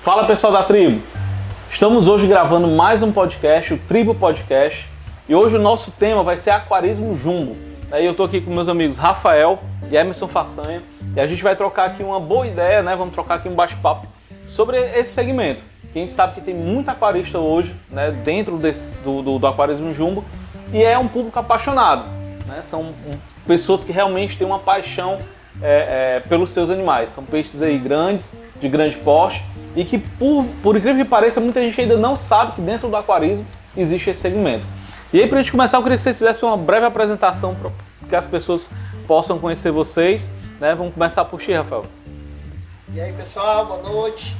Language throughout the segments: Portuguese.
Fala pessoal da tribo, estamos hoje gravando mais um podcast, o Tribo Podcast, e hoje o nosso tema vai ser aquarismo jumbo. Eu estou aqui com meus amigos Rafael e Emerson Façanha e a gente vai trocar aqui uma boa ideia, né? Vamos trocar aqui um bate-papo sobre esse segmento. A gente sabe que tem muito aquarista hoje, né, dentro do aquarismo jumbo e é um público apaixonado, né? São pessoas que realmente têm uma paixão pelos seus animais. São peixes aí grandes, de grande porte e que, por incrível que pareça, muita gente ainda não sabe que dentro do aquarismo existe esse segmento. E aí, para a gente começar, eu queria que vocês fizessem uma breve apresentação para que as pessoas possam conhecer vocês, né? Vamos começar por ti, Rafael. E aí, pessoal, boa noite.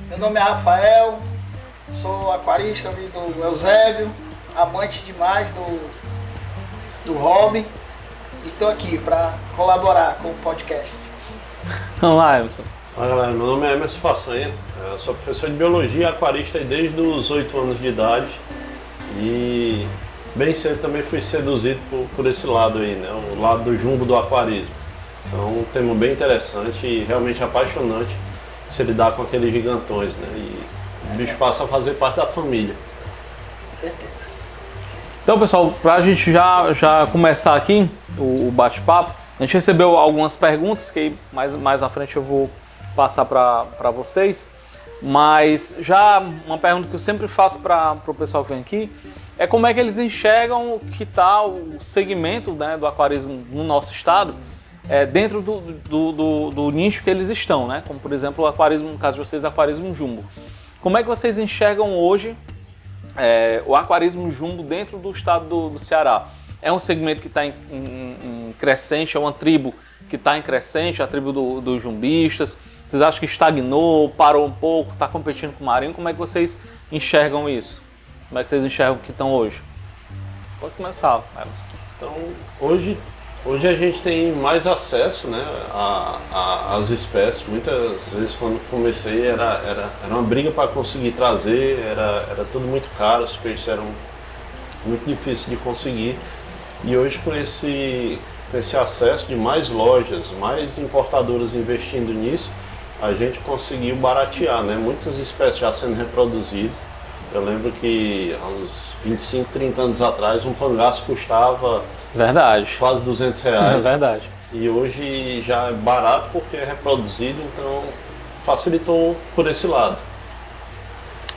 Meu nome é Rafael, sou aquarista ali do Eusébio, amante demais do hobby e estou aqui para colaborar com o podcast. Vamos lá, Emerson. Olá galera, meu nome é Emerson Façanha, eu sou professor de biologia e aquarista desde os 8 anos de idade e bem cedo também fui seduzido por esse lado aí, né? O lado do jumbo do aquarismo. Então um tema bem interessante e realmente apaixonante se lidar com aqueles gigantões, né? E o bicho passa a fazer parte da família. Certeza. Então pessoal, para a gente já começar aqui o bate-papo, a gente recebeu algumas perguntas que mais à frente eu vou passar para vocês, mas já uma pergunta que eu sempre faço para o pessoal que vem aqui é como é que eles enxergam que está o segmento, né, do aquarismo no nosso estado, dentro do nicho que eles estão, né? Como por exemplo o aquarismo, no caso de vocês, aquarismo jumbo. Como é que vocês enxergam hoje o aquarismo jumbo dentro do estado do Ceará? É um segmento que está em crescente, é uma tribo que está em crescente, a tribo dos jumbistas. Vocês acham que estagnou, parou um pouco, está competindo com o marinho? Como é que vocês enxergam isso? Como é que vocês enxergam que estão hoje? Pode começar, Emerson. Então hoje a gente tem mais acesso, né, às espécies. Muitas vezes quando comecei era uma briga para conseguir trazer, era tudo muito caro, os peixes eram muito difíceis de conseguir. E hoje com esse acesso de mais lojas, mais importadoras investindo nisso, a gente conseguiu baratear, né? Muitas espécies já sendo reproduzidas. Eu lembro que há uns 25, 30 anos atrás um pangaço custava quase R$200. É verdade. E hoje já é barato porque é reproduzido, então facilitou por esse lado.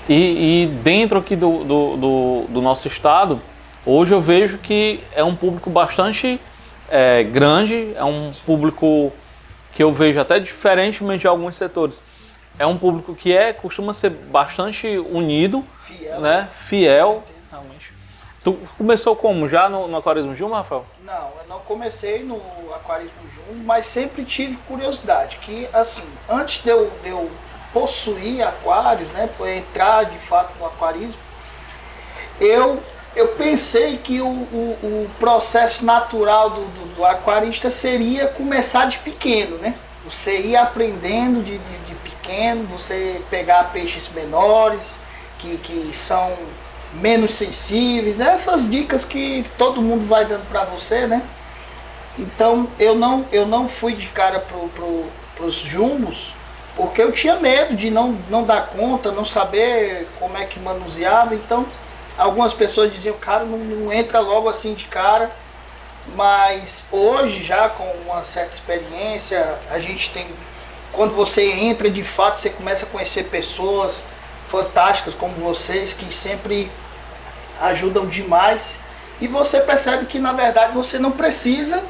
E dentro aqui do nosso estado, hoje eu vejo que é um público bastante grande, é um público que eu vejo até diferentemente de alguns setores. É um público que costuma ser bastante unido, Fiel, né? Fiel, realmente. Tu começou como? Já no aquarismo jumbo, Rafael? Não, eu não comecei no aquarismo jumbo, mas sempre tive curiosidade, que assim, antes de eu possuir aquários, né, por entrar de fato no aquarismo, eu pensei que o processo natural do aquarista seria começar de pequeno, né? Você ia aprendendo de pequeno, você pegar peixes menores, que são menos sensíveis, essas dicas que todo mundo vai dando para você, né? Então eu não fui de cara pros jumbos, porque eu tinha medo de não dar conta, não saber como é que manuseava. Então algumas pessoas diziam, cara, não entra logo assim de cara. Mas hoje, já com uma certa experiência, a gente tem... Quando você entra, de fato, você começa a conhecer pessoas fantásticas como vocês, que sempre ajudam demais. E você percebe que, na verdade, você não precisa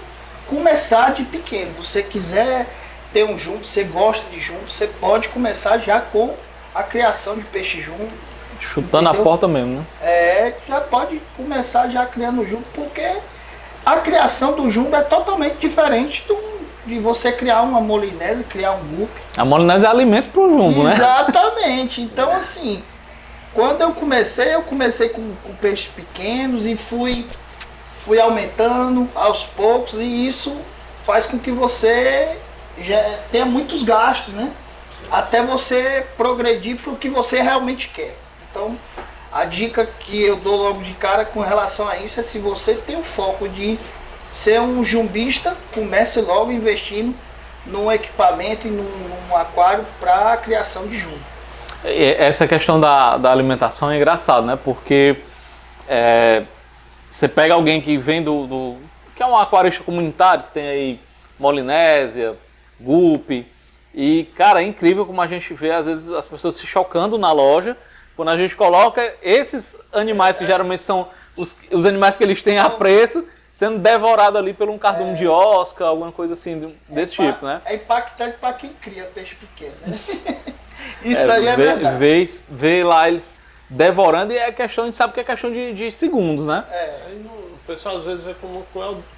começar de pequeno. Se você quiser ter um jumbo, você gosta de jumbo, você pode começar já com a criação de peixe jumbo. Chutando, entendeu? A porta mesmo, né? Já pode começar já criando jumbo, porque a criação do jumbo é totalmente diferente de você criar uma molinese, criar um guppy. A molinese é alimento para o jumbo, né? Exatamente. Então, assim, quando eu comecei com peixes pequenos e fui aumentando aos poucos, e isso faz com que você já tenha muitos gastos, né? Até você progredir para o que você realmente quer. Então, a dica que eu dou logo de cara com relação a isso é: se você tem o foco de ser um jumbista, comece logo investindo num equipamento e num aquário para a criação de jumbo. Essa questão da alimentação é engraçado, né? Porque você pega alguém que vem que é um aquarista comunitário, que tem aí Molinésia, Guppy, e, cara, é incrível como a gente vê, às vezes, as pessoas se chocando na loja, quando a gente coloca esses animais, que geralmente são os animais que eles têm a preço, sendo devorado ali por um cardume de Oscar, alguma coisa assim desse tipo, né? É impactante para quem cria peixe pequeno, né? Isso aí é verdade. Vê lá eles devorando, e a gente sabe que é questão de segundos, né? O pessoal às vezes vê como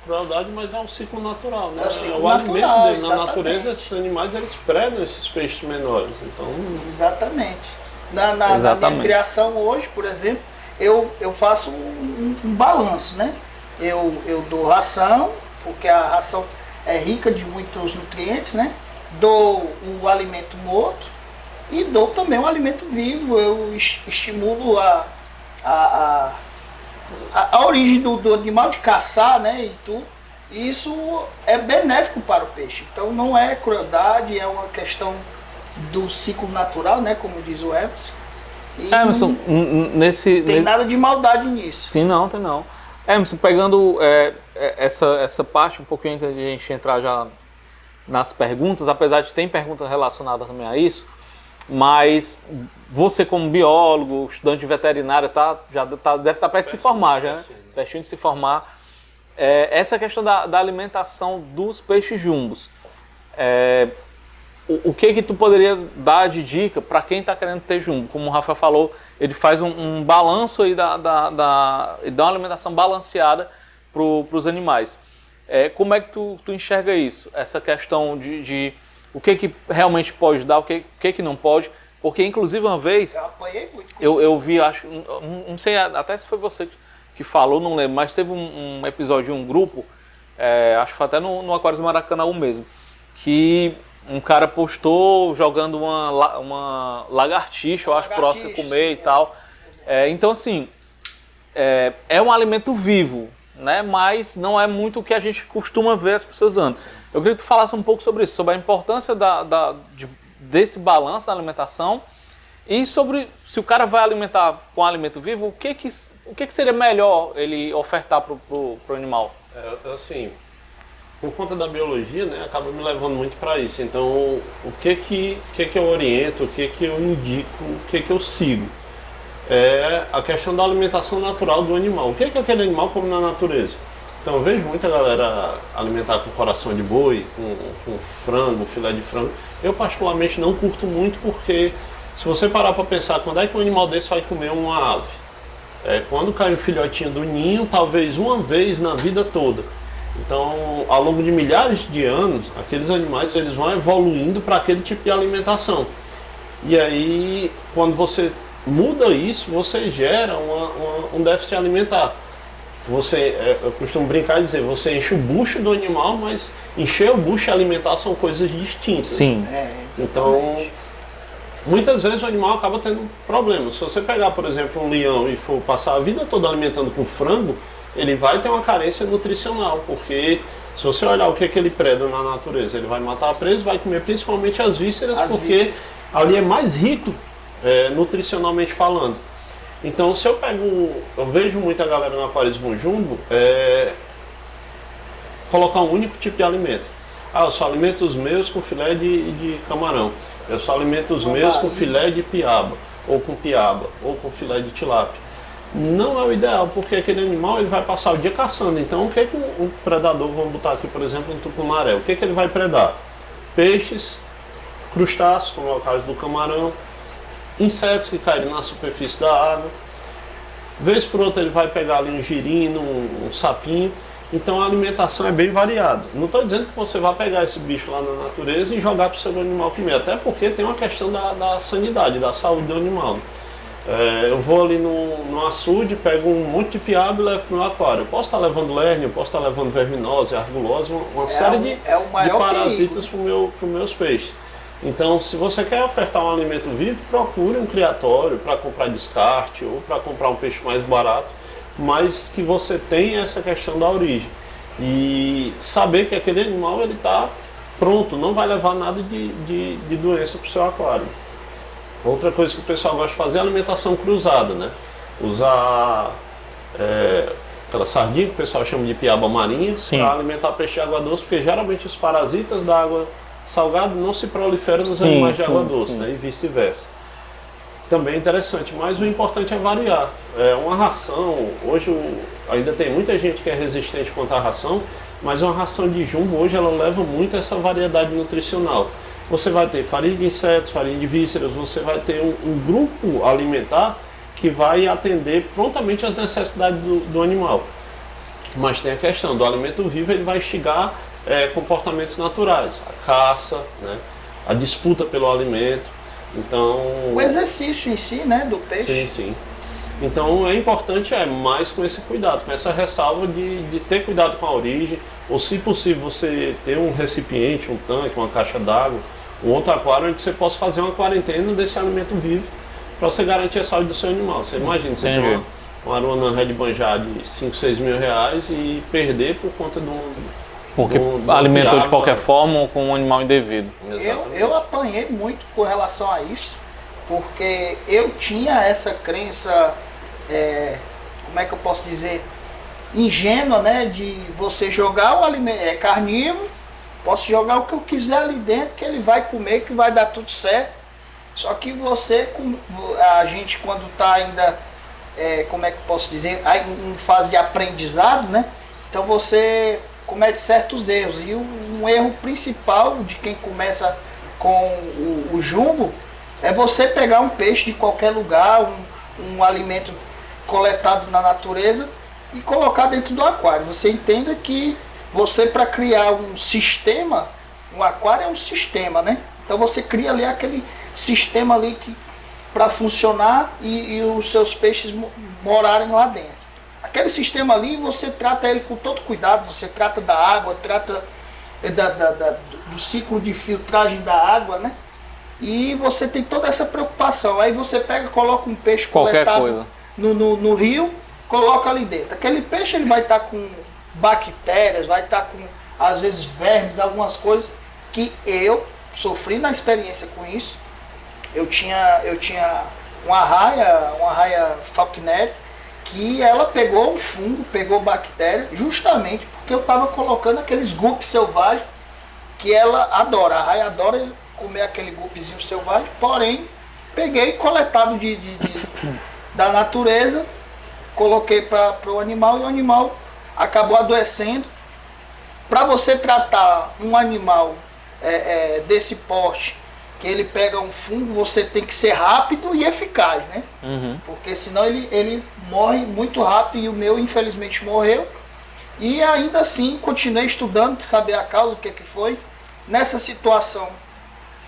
crueldade, mas é um ciclo natural, né? É o alimento natural, dele. Na exatamente. natureza, esses animais, eles predam esses peixes menores. Então, exatamente. Na minha criação hoje, por exemplo, eu faço um balanço, né? Eu dou ração, porque a ração é rica de muitos nutrientes, né? Dou o alimento morto e dou também o alimento vivo. Eu estimulo a origem do animal de caçar, né? E tudo. E isso é benéfico para o peixe. Então não é crueldade, é uma questão do ciclo natural, né? Como diz o Emerson. Emerson, tem nada de maldade nisso. Sim, não, tem não. Emerson, pegando essa parte um pouquinho antes de a gente entrar já nas perguntas, apesar de ter perguntas relacionadas também a isso, mas você como biólogo, estudante de veterinária, deve estar perto de se formar, já, né? Pertinho de se formar. Essa questão da alimentação dos peixes jumbos, o que tu poderia dar de dica para quem está querendo ter jumbo? Como o Rafael falou, ele faz um balanço aí e dá uma alimentação balanceada para os animais. Como é que tu enxerga isso? Essa questão de o que realmente pode dar, o que não pode? Porque, inclusive, uma vez, eu apanhei muito. Eu vi, acho, não sei até se foi você que falou, não lembro, mas teve um episódio de um grupo, acho que foi até no Aquários Maracanã mesmo, que um cara postou jogando uma lagartixa, eu acho, próxima a comer, sim, e tal. Então, assim, é um alimento vivo, né? Mas não é muito o que a gente costuma ver as pessoas dando. Eu queria que tu falasse um pouco sobre isso, sobre a importância desse balanço da alimentação e sobre se o cara vai alimentar com alimento vivo, o que seria melhor ele ofertar para o animal? Assim, por conta da biologia, né, acaba me levando muito para isso. Então, o que eu oriento, o que eu indico, o que eu sigo? É a questão da alimentação natural do animal. O que aquele animal come na natureza? Então, eu vejo muita galera alimentar com coração de boi, com frango, filé de frango. Eu, particularmente, não curto muito, porque se você parar para pensar, quando é que um animal desse vai comer uma ave? Quando cai um filhotinho do ninho, talvez uma vez na vida toda. Então, ao longo de milhares de anos, aqueles animais eles vão evoluindo para aquele tipo de alimentação. E aí, quando você muda isso, você gera um déficit alimentar. Eu costumo brincar e dizer, você enche o bucho do animal, mas encher o bucho e alimentar são coisas distintas. Sim. Então, muitas vezes o animal acaba tendo problemas. Se você pegar, por exemplo, um leão e for passar a vida toda alimentando com frango, ele vai ter uma carência nutricional, porque se você olhar o que ele preda na natureza, ele vai matar a presa, vai comer principalmente as vísceras, porque ali é mais rico nutricionalmente falando. Então, se eu vejo muita galera no aquarismo jumbo colocar um único tipo de alimento. Eu só alimento os meus com filé de camarão, eu só alimento os meus com filé de piaba, ou com filé de tilápia. Não é o ideal, porque aquele animal ele vai passar o dia caçando. Então, o que um predador, vamos botar aqui, por exemplo, um tucunaré, o que ele vai predar? Peixes, crustáceos, como é o caso do camarão, insetos que caem na superfície da água. Vez por outra ele vai pegar ali um girino, um sapinho. Então a alimentação é bem variada. Não estou dizendo que você vai pegar esse bicho lá na natureza e jogar para o seu animal comer, até porque tem uma questão da sanidade, da saúde do animal. Eu vou ali no açude, pego um monte de piaba e levo para o meu aquário. Eu posso estar levando lérnia, eu posso estar levando verminose, argulose, uma série de parasitas para os meus peixes. Então, se você quer ofertar um alimento vivo, procure um criatório para comprar descarte ou para comprar um peixe mais barato, mas que você tenha essa questão da origem. E saber que aquele animal está pronto, não vai levar nada de doença para o seu aquário. Outra coisa que o pessoal gosta de fazer é a alimentação cruzada, né? Usar aquela sardinha que o pessoal chama de piaba marinha para alimentar peixe de água doce, porque geralmente os parasitas da água salgada não se proliferam nos animais de água doce, né? E vice-versa. Também é interessante, mas o importante é variar. Uma ração, hoje ainda tem muita gente que é resistente quanto à ração, mas uma ração de jumbo hoje ela leva muito essa variedade nutricional. Você vai ter farinha de insetos, farinha de vísceras, você vai ter um grupo alimentar que vai atender prontamente às necessidades do animal. Mas tem a questão do alimento vivo, ele vai instigar comportamentos naturais, a caça, né, a disputa pelo alimento. Então, o exercício em si, né, do peixe. Sim. Então é importante mais com esse cuidado, com essa ressalva de ter cuidado com a origem, ou se possível você ter um recipiente, um tanque, uma caixa d'água, um outro aquário onde você possa fazer uma quarentena desse alimento vivo para você garantir a saúde do seu animal. Você imagina, você tem uma aruana Red Banjar de 5, 6 mil reais e perder por conta porque alimentou de qualquer forma ou com um animal indevido. Eu apanhei muito com relação a isso, porque eu tinha essa crença, como é que eu posso dizer, ingênua, né, de você jogar o alimento, carnívoro, posso jogar o que eu quiser ali dentro, que ele vai comer, que vai dar tudo certo. Só que a gente quando está ainda, como é que eu posso dizer, em fase de aprendizado, né, então você comete certos erros. E um erro principal de quem começa com o jumbo é você pegar um peixe de qualquer lugar, um alimento coletado na natureza e colocar dentro do aquário. Você entenda que você, para criar um sistema, um aquário é um sistema, né? Então você cria ali aquele sistema ali para funcionar e os seus peixes morarem lá dentro. Aquele sistema ali você trata ele com todo cuidado, você trata da água, trata do ciclo de filtragem da água, né? E você tem toda essa preocupação. Aí você coloca um peixe coletado no rio, coloca ali dentro. Aquele peixe ele vai estar com bactérias, vai estar com, às vezes, vermes, algumas coisas que eu sofri na experiência com isso. Eu tinha uma arraia falconer, que ela pegou um fungo, pegou bactéria, justamente porque eu estava colocando aqueles guppies selvagens que ela adora. A arraia adora comer aquele guppyzinho selvagem, porém, peguei coletado da natureza, coloquei para o animal e o animal acabou adoecendo. Para você tratar um animal desse porte, que ele pega um fungo, você tem que ser rápido e eficaz, né? Porque senão ele morre muito rápido, e o meu infelizmente morreu. E ainda assim continuei estudando para saber a causa, o que foi. Nessa situação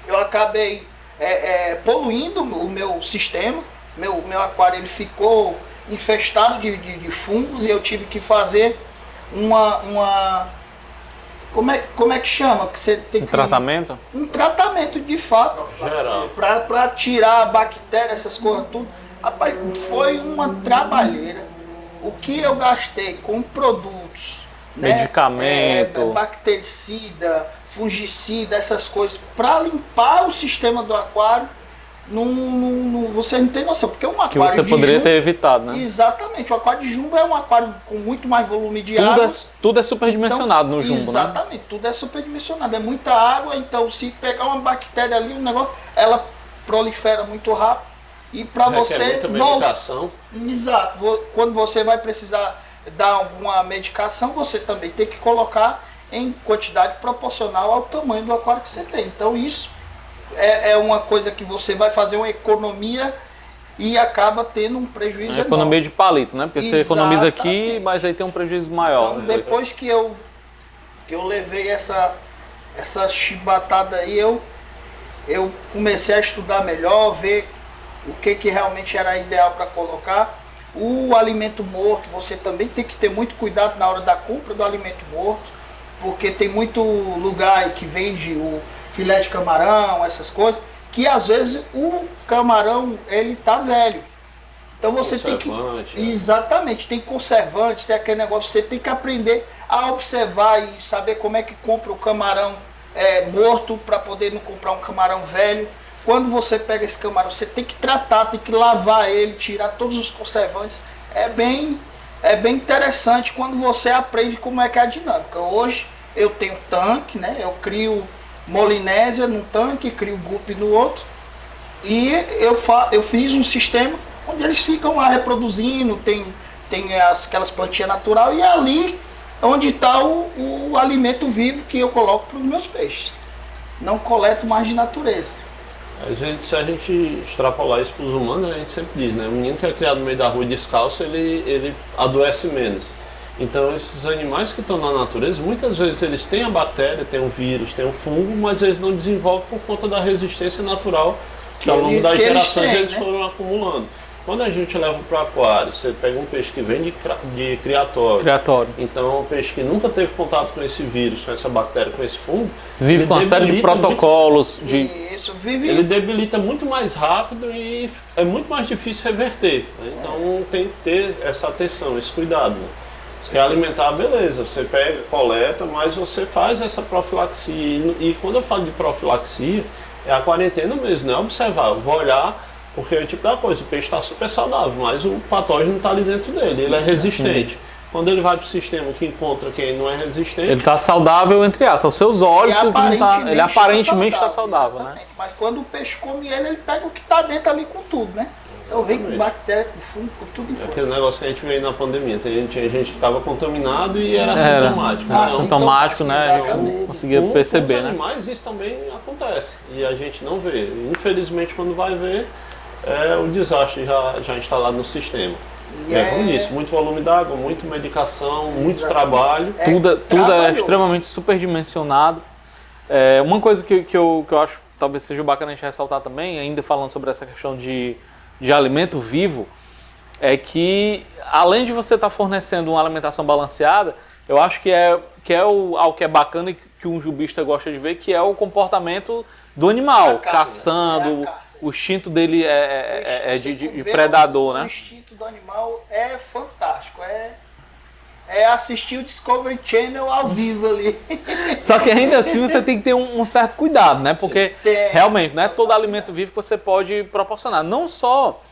eu acabei poluindo o meu sistema, meu aquário ele ficou infestado de fungos, e eu tive que fazer como é que chama? Que você tem tratamento? Um tratamento de fato, para tirar a bactéria, essas coisas tudo. Rapaz, foi uma trabalheira. O que eu gastei com produtos, medicamento, bactericida, fungicida, essas coisas, para limpar o sistema do aquário, você não tem noção, porque um aquário que você poderia ter evitado, né? Exatamente, o aquário de jumbo é um aquário com muito mais volume de água. Tudo é superdimensionado no jumbo, exatamente, né? Tudo é superdimensionado, é muita água, então se pegar uma bactéria ali, ela prolifera muito rápido, e para você muita medicação. Exato, quando você vai precisar dar alguma medicação, você também tem que colocar em quantidade proporcional ao tamanho do aquário que você tem. Então isso é uma coisa que você vai fazer uma economia e acaba tendo um prejuízo enorme. Economia de palito, né? Porque você economiza aqui, mas aí tem um prejuízo maior. Então, depois que eu levei essa chibatada aí, eu comecei a estudar melhor, ver o que realmente era ideal para colocar. O alimento morto, você também tem que ter muito cuidado na hora da compra do alimento morto, porque tem muito lugar que vende o filé de camarão, essas coisas, que às vezes o camarão ele tá velho. Então você tem que exatamente, tem conservantes, tem aquele negócio, você tem que aprender a observar e saber como é que compra o camarão morto, para poder não comprar um camarão velho. quando você pega esse camarão, você tem que tratar, tem que lavar ele, tirar todos os conservantes. É bem interessante quando você aprende como é que é a dinâmica. Hoje eu tenho tanque, né? Eu crio molinésia num tanque, crio guppy no outro. E eu fiz um sistema onde eles ficam lá reproduzindo, tem aquelas plantinhas naturais, e é ali onde está o alimento vivo que eu coloco para os meus peixes. Não coleto mais de natureza. Se a gente extrapolar isso para os humanos, a gente sempre diz, né? O menino que é criado no meio da rua descalço, ele adoece menos. Então esses animais que estão na natureza, muitas vezes eles têm a bactéria, têm o vírus, têm o fungo, mas eles não desenvolvem por conta da resistência natural que ao longo das gerações eles foram acumulando. Quando a gente leva para o aquário, você pega um peixe que vem de criatório. Então um peixe que nunca teve contato com esse vírus, com essa bactéria, com esse fungo, vive com uma série de protocolos. Ele debilita muito mais rápido e é muito mais difícil reverter. Né? Então tem que ter essa atenção, esse cuidado. Né? Quer alimentar, beleza, você pega, coleta, mas você faz essa profilaxia. E quando eu falo de profilaxia, é a quarentena mesmo, não é observar, eu vou olhar. Porque é o tipo da coisa, o peixe está super saudável, mas o patógeno está ali dentro dele, ele é resistente. Sim. Quando ele vai para o sistema que encontra quem não é resistente... Ele está saudável, entre aspas, aos seus olhos, ele aparentemente está saudável, né? Mas quando o peixe come ele pega o que está dentro ali com tudo, né? Então vem com bactéria, com fungo, com tudo. É aquele negócio que a gente veio na pandemia, tinha gente que estava contaminado e era sintomático. Sintomático, né? Eu conseguia perceber, né? Mas isso também acontece e a gente não vê. Infelizmente, quando vai ver... o desastre já instalado no sistema. Como disse, muito volume d'água, muita medicação, muito trabalho. Tudo é extremamente superdimensionado. Uma coisa que eu acho talvez seja bacana a gente ressaltar também, ainda falando sobre essa questão de alimento vivo, é que além de você estar fornecendo uma alimentação balanceada, eu acho que algo que é bacana e que um jubista gosta de ver, que é o comportamento do animal, caçando. O instinto dele é de predador, né? O instinto do animal é fantástico. É assistir o Discovery Channel ao vivo ali. Só que ainda assim você tem que ter um certo cuidado, né? Porque realmente não é todo alimento vivo que você pode proporcionar. Não só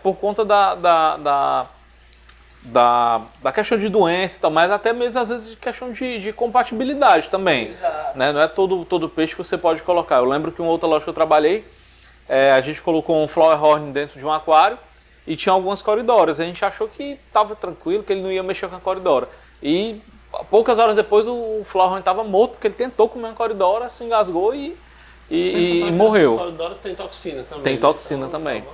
por conta da questão de doença e tal, mas até mesmo às vezes de questão de compatibilidade também. Né? Não é todo peixe que você pode colocar. Eu lembro que em uma outra loja que eu trabalhei, a gente colocou um Flowerhorn dentro de um aquário e tinha algumas coridoras. A gente achou que estava tranquilo, que ele não ia mexer com a coridora. E poucas horas depois o Flowerhorn estava morto, porque ele tentou comer uma coridora, se engasgou e morreu. As coridoras têm toxinas também. Tem toxina também.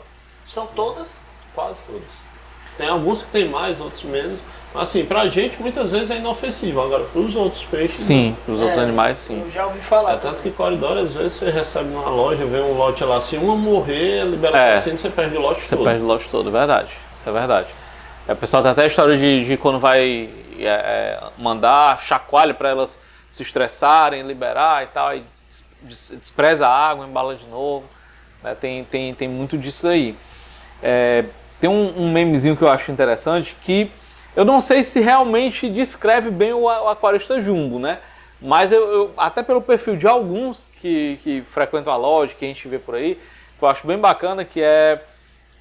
São todas? Quase todas. Tem alguns que tem mais, outros menos. Mas assim, pra gente muitas vezes é inofensivo. Agora, pros outros peixes... Sim, pros outros animais, sim. Eu já ouvi falar. Tanto que coridora, às vezes você recebe numa loja, vê um lote lá, se uma morrer, libera toxina, você perde o lote todo. Você perde o lote todo, verdade. Isso é verdade. O pessoal tem até a história de quando vai mandar chacoalho para elas se estressarem, liberar e tal, aí despreza a água, embala de novo. Né? Tem muito disso aí. Tem um memezinho que eu acho interessante, que eu não sei se realmente descreve bem o aquarista jumbo, né? Mas eu até pelo perfil de alguns que frequentam a loja, que a gente vê por aí, que eu acho bem bacana, que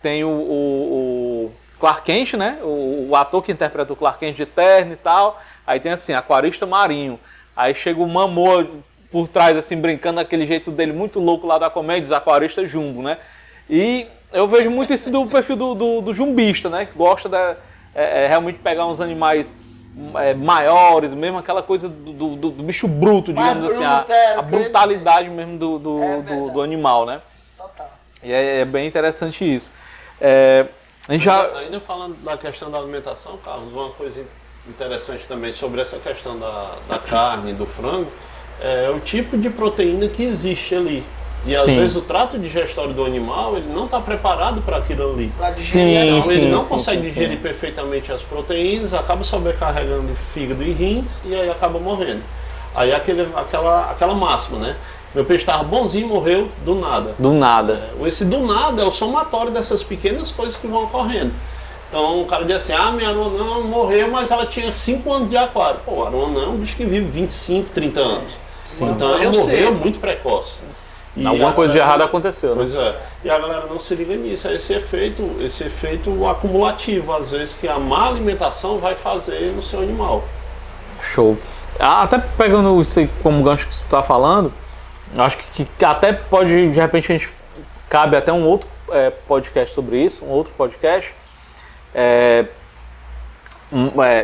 tem o Clark Kent, né? O ator que interpreta o Clark Kent de terno e tal. Aí tem assim, aquarista marinho. Aí chega o Momoa por trás, assim, brincando daquele jeito dele muito louco lá da comédia, os aquarista jumbo, né? E eu vejo muito isso do perfil do jumbista, né? Que gosta realmente pegar uns animais maiores, mesmo aquela coisa do bicho bruto, digamos assim, a brutalidade mesmo do animal, né? Total. E é bem interessante isso. Ainda falando da questão da alimentação, Carlos, uma coisa interessante também sobre essa questão da carne, do frango, é o tipo de proteína que existe ali. E às vezes o trato digestório do animal, ele não está preparado para aquilo ali. Então ele não consegue digerir perfeitamente as proteínas, acaba sobrecarregando fígado e rins e aí acaba morrendo. Aí aquela máxima, né? Meu peixe estava bonzinho e morreu do nada. Do nada. Esse do nada é o somatório dessas pequenas coisas que vão ocorrendo. Então o cara diz assim, minha aruanã morreu, mas ela tinha 5 anos de aquário. Pô, a aruanã é um bicho que vive 25, 30 anos. Então ela morreu muito precoce. E alguma coisa de errado aconteceu, né? Pois é. E a galera não se liga nisso. É esse efeito acumulativo, às vezes, que a má alimentação vai fazer no seu animal. Show. Até pegando isso aí como gancho que você está falando, acho que até pode, de repente, cabe até um outro podcast sobre isso, um outro podcast,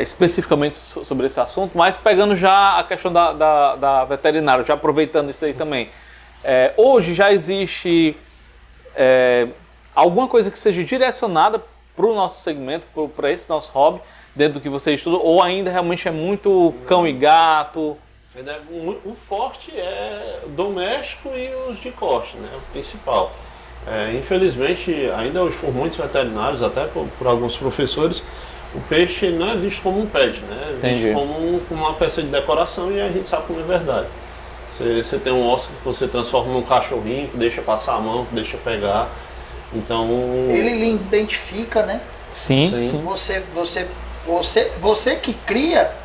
especificamente sobre esse assunto, mas pegando já a questão da veterinária, já aproveitando isso aí também. Hoje já existe alguma coisa que seja direcionada para o nosso segmento, para esse nosso hobby, dentro do que você estuda, ou ainda realmente é muito cão e gato? O forte é doméstico e os de corte, né? O principal. Infelizmente, ainda hoje por muitos veterinários, até por alguns professores, o peixe ele não é visto como um pet, né? É visto como uma peça de decoração, e a gente sabe como é verdade. Você tem um Oscar que você transforma num cachorrinho, que deixa passar a mão, que deixa pegar. Então... Ele lhe identifica, né? Sim. Você que cria,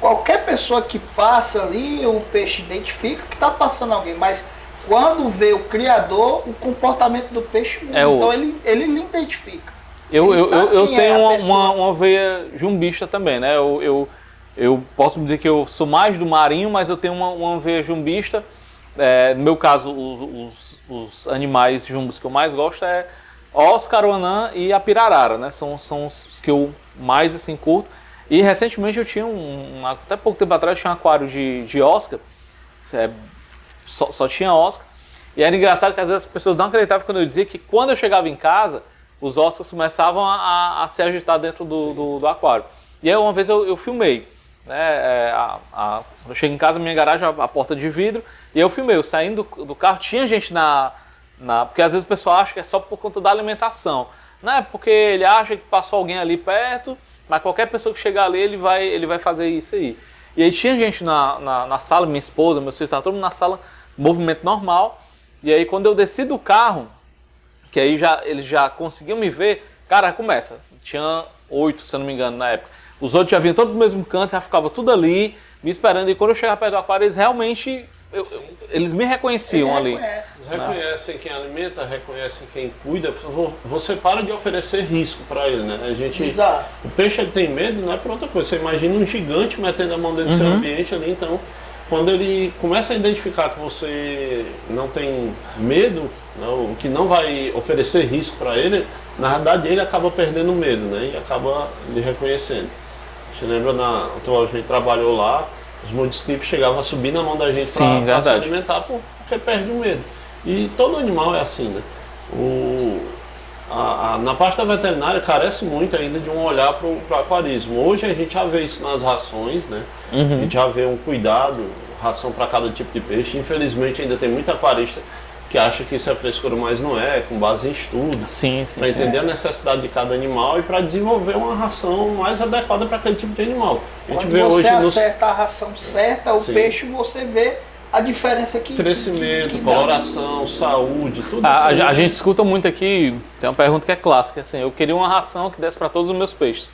qualquer pessoa que passa ali, o peixe identifica que está passando alguém, mas quando vê o criador, o comportamento do peixe muda. Então ele lhe identifica. Eu tenho uma veia jumbista também, né? Eu posso dizer que eu sou mais do marinho, mas eu tenho uma veia jumbista. No meu caso, os animais jumbos que eu mais gosto é Oscar, o anã e a pirarara, né? São os que eu mais assim curto. E recentemente eu tinha até pouco tempo atrás eu tinha um aquário de Oscar, só tinha Oscar. E era engraçado que às vezes as pessoas não acreditavam quando eu dizia que quando eu chegava em casa, os Oscars começavam a se agitar dentro do aquário. E aí uma vez eu filmei, né? Quando eu chego em casa, minha garagem, a porta de vidro, e eu filmei, eu saindo do carro, tinha gente porque às vezes o pessoal acha que é só por conta da alimentação. Não é porque ele acha que passou alguém ali perto, mas qualquer pessoa que chegar ali, ele vai fazer isso aí. E aí tinha gente na sala, minha esposa, meu filho, estava todo mundo na sala, movimento normal. E aí quando eu desci do carro, que aí eles já conseguiam me ver, cara, começa. Tinha 8, se eu não me engano, na época. Os outros já vinham todos do mesmo canto, já ficavam tudo ali, me esperando. E quando eu chegava perto do aquário, eles realmente... eles me reconheciam ali. Eles reconhecem quem alimenta, reconhecem quem cuida. Você para de oferecer risco para ele, né? Exato. O peixe ele tem medo, não é por outra coisa. Você imagina um gigante metendo a mão dentro do seu ambiente ali, então quando ele começa a identificar que você não tem medo, não, que não vai oferecer risco para ele, na verdade ele acaba perdendo o medo, né? E acaba lhe reconhecendo. Você lembra a gente trabalhou lá, os multiscripts chegavam a subir na mão da gente para se alimentar porque perde o medo. E todo animal é assim, né? Na parte da veterinária carece muito ainda de um olhar para o aquarismo. Hoje a gente já vê isso nas rações, né? A gente já vê um cuidado, ração para cada tipo de peixe. Infelizmente ainda tem muita aquarista que acha que isso é frescura, mas não é, com base em estudos. Para entender a necessidade de cada animal e para desenvolver uma ração mais adequada para aquele tipo de animal. A gente vê hoje acerta a ração certa, o peixe, você vê a diferença que crescimento, coloração, saúde, tudo isso. A gente escuta muito aqui, tem uma pergunta que é clássica, assim, eu queria uma ração que desse para todos os meus peixes.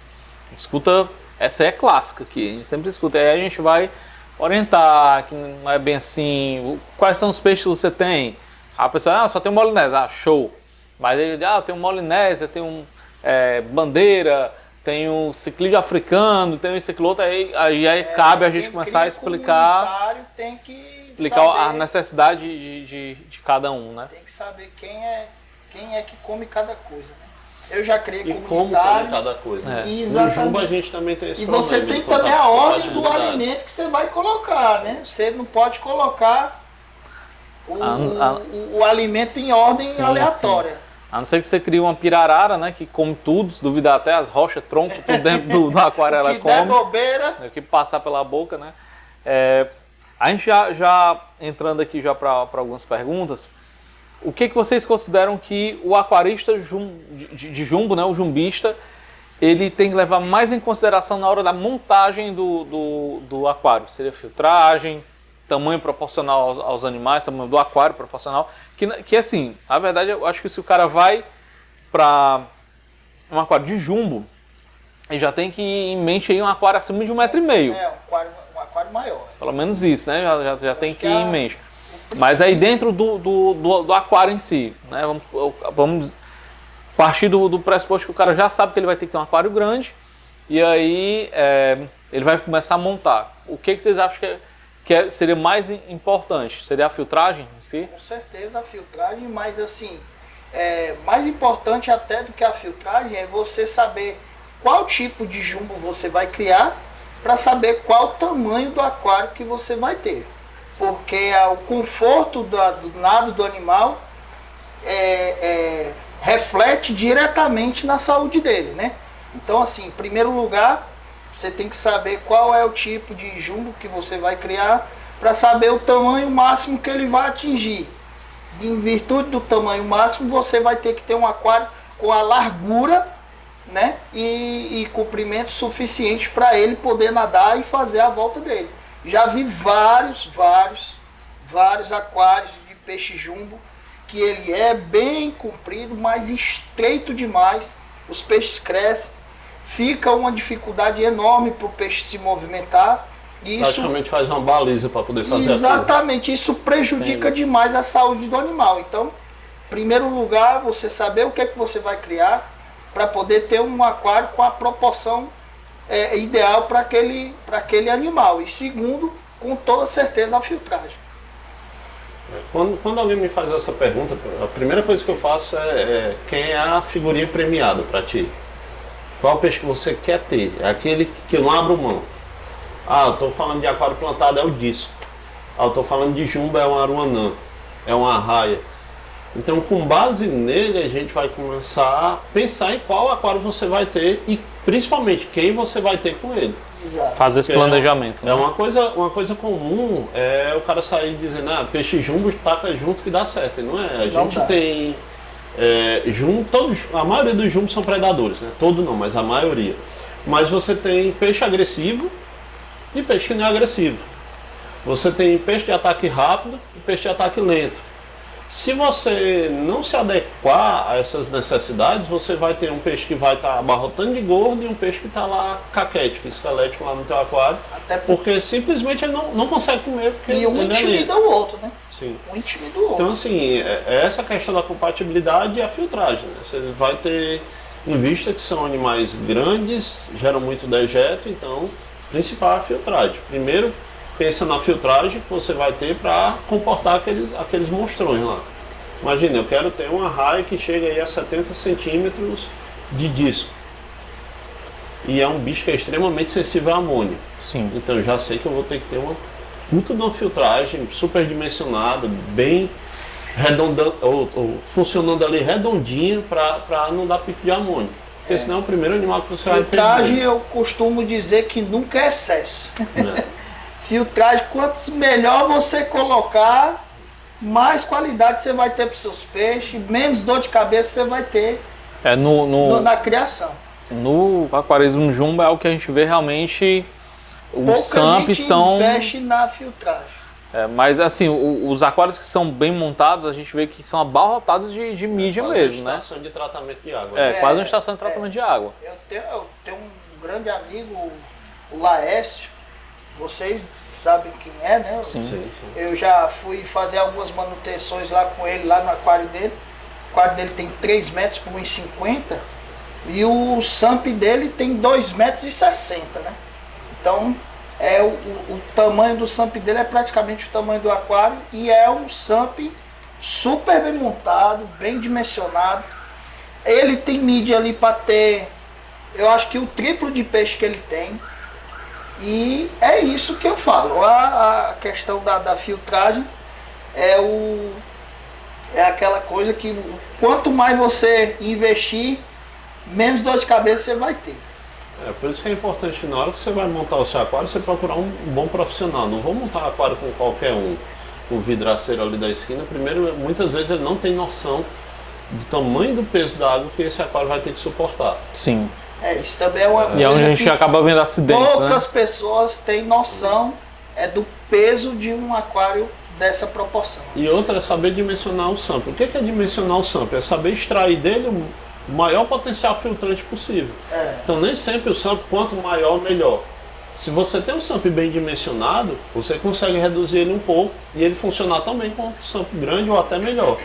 Escuta, essa é clássica aqui, a gente sempre escuta, aí a gente vai orientar, que não é bem assim, quais são os peixes que você tem? A pessoa, só tem um molinese, show. Mas ele, eu tenho um molinese, eu tenho bandeira, tenho ciclídeo africano, tenho esse aquilo outro, aí cabe a gente começar a explicar a necessidade de cada um, né? Tem que saber quem é que come cada coisa, né? Eu já criei comunitário. E como come cada coisa. No jumbo a gente também tem esse problema. E você tem também a ordem do alimento que você vai colocar, né? Você não pode colocar o alimento em ordem aleatória. A não ser que você crie uma pirarara, né, que come tudo, se duvidar até as rochas, tronco, tudo dentro do aquário ela come. Der bobeira. O que passar pela boca, né. A gente já entrando aqui já para algumas perguntas, o que vocês consideram que o aquarista de jumbo, né, o jumbista, ele tem que levar mais em consideração na hora da montagem do aquário? Seria filtragem, tamanho proporcional aos animais, tamanho do aquário proporcional, que assim, na verdade eu acho que se o cara vai para um aquário de jumbo, ele já tem que ir em mente aí um aquário acima de 1,5 m. Um aquário maior. Pelo menos isso, né? Já tem que ir em mente. O Mas aí dentro do aquário em si, né? Vamos partir do pressuposto que o cara já sabe que ele vai ter que ter um aquário grande e aí ele vai começar a montar. O que vocês acham que seria mais importante? Seria a filtragem em si? Com certeza a filtragem, mas assim, mais importante até do que a filtragem é você saber qual tipo de jumbo você vai criar para saber qual o tamanho do aquário que você vai ter. Porque o conforto do nado do animal reflete diretamente na saúde dele, né? Então, assim, em primeiro lugar, você tem que saber qual é o tipo de jumbo que você vai criar para saber o tamanho máximo que ele vai atingir. Em virtude do tamanho máximo, você vai ter que ter um aquário com a largura, né, e comprimento suficiente para ele poder nadar e fazer a volta dele. Já vi vários aquários de peixe jumbo que ele é bem comprido, mas estreito demais. Os peixes crescem, fica uma dificuldade enorme para o peixe se movimentar. E praticamente faz uma baliza para poder fazer exatamente, isso prejudica demais a saúde do animal. Então, em primeiro lugar, você saber o que é que você vai criar para poder ter um aquário com a proporção ideal para aquele animal. E segundo, com toda certeza, a filtragem. Quando alguém me faz essa pergunta, a primeira coisa que eu faço é quem é a figurinha premiada para ti? Qual peixe que você quer ter? É aquele que eu não abro mão. Ah, eu estou falando de aquário plantado, é o disco. Ah, eu estou falando de jumbo, é um aruanã, é uma arraia. Então, com base nele, a gente vai começar a pensar em qual aquário você vai ter e principalmente quem você vai ter com ele. Exato. Fazer esse planejamento. Uma coisa comum é o cara sair dizendo, peixe jumbo taca junto que dá certo. E não é. A gente tem jumbo, a maioria dos jumbos são predadores, né? Todo não, mas a maioria. Mas você tem peixe agressivo e peixe que não é agressivo. Você tem peixe de ataque rápido e peixe de ataque lento. Se você não se adequar a essas necessidades, você vai ter um peixe que vai estar abarrotando de gordo e um peixe que está lá caquético, esquelético lá no teu aquário. Até porque simplesmente ele não consegue comer. Porque e um intimida o outro, né? Sim. Um intimida o outro. Então, assim, essa questão da compatibilidade e a filtragem. Né? Você vai ter em vista que são animais grandes, geram muito dejeto, então, principal é a filtragem. Primeiro, pensa na filtragem que você vai ter para comportar aqueles monstrões lá. Imagina, eu quero ter uma arraia que chega aí a 70 centímetros de disco. E é um bicho que é extremamente sensível à amônia. Sim. Então eu já sei que eu vou ter que ter uma puta de uma filtragem super dimensionada, bem redonda, ou funcionando ali redondinha para não dar pico de amônia. Porque senão é o primeiro animal que você vai perder. Filtragem eu costumo dizer que nunca é excesso. Filtragem, quanto melhor você colocar, mais qualidade você vai ter para os seus peixes, menos dor de cabeça você vai ter na criação. No aquarismo jumbo é o que a gente vê realmente, os SAMP são... investe na filtragem. Mas assim, os aquários que são bem montados, a gente vê que são abarrotados de mídia mesmo, né? Estação de tratamento de água. Quase uma estação de tratamento de água. Eu tenho um grande amigo, o Laércio. Vocês sabem quem é, né? Sim. Eu já fui fazer algumas manutenções lá com ele, lá no aquário dele. O aquário dele tem 3 metros por 1,50 e o SAMP dele tem 2,60 metros, né? Então, o tamanho do SAMP dele é praticamente o tamanho do aquário e é um SAMP super bem montado, bem dimensionado. Ele tem mídia ali para ter, eu acho que o triplo de peixe que ele tem. E é isso que eu falo. A questão da filtragem é aquela coisa que quanto mais você investir, menos dor de cabeça você vai ter. Por isso que é importante, na hora que você vai montar o seu aquário, você procurar um bom profissional. Não vou montar um aquário com qualquer um, com o vidraceiro ali da esquina. Primeiro, muitas vezes ele não tem noção do tamanho do peso da água que esse aquário vai ter que suportar. Sim. Isso também é uma coisa. E é onde a gente acaba vendo acidentes, poucas pessoas têm noção do peso de um aquário dessa proporção. E outra é saber dimensionar o SAMP. O que é dimensionar o SAMP? É saber extrair dele o maior potencial filtrante possível. Então nem sempre o SAMP, quanto maior, melhor. Se você tem um SAMP bem dimensionado, você consegue reduzir ele um pouco e ele funcionar tão bem quanto o SAMP grande ou até melhor.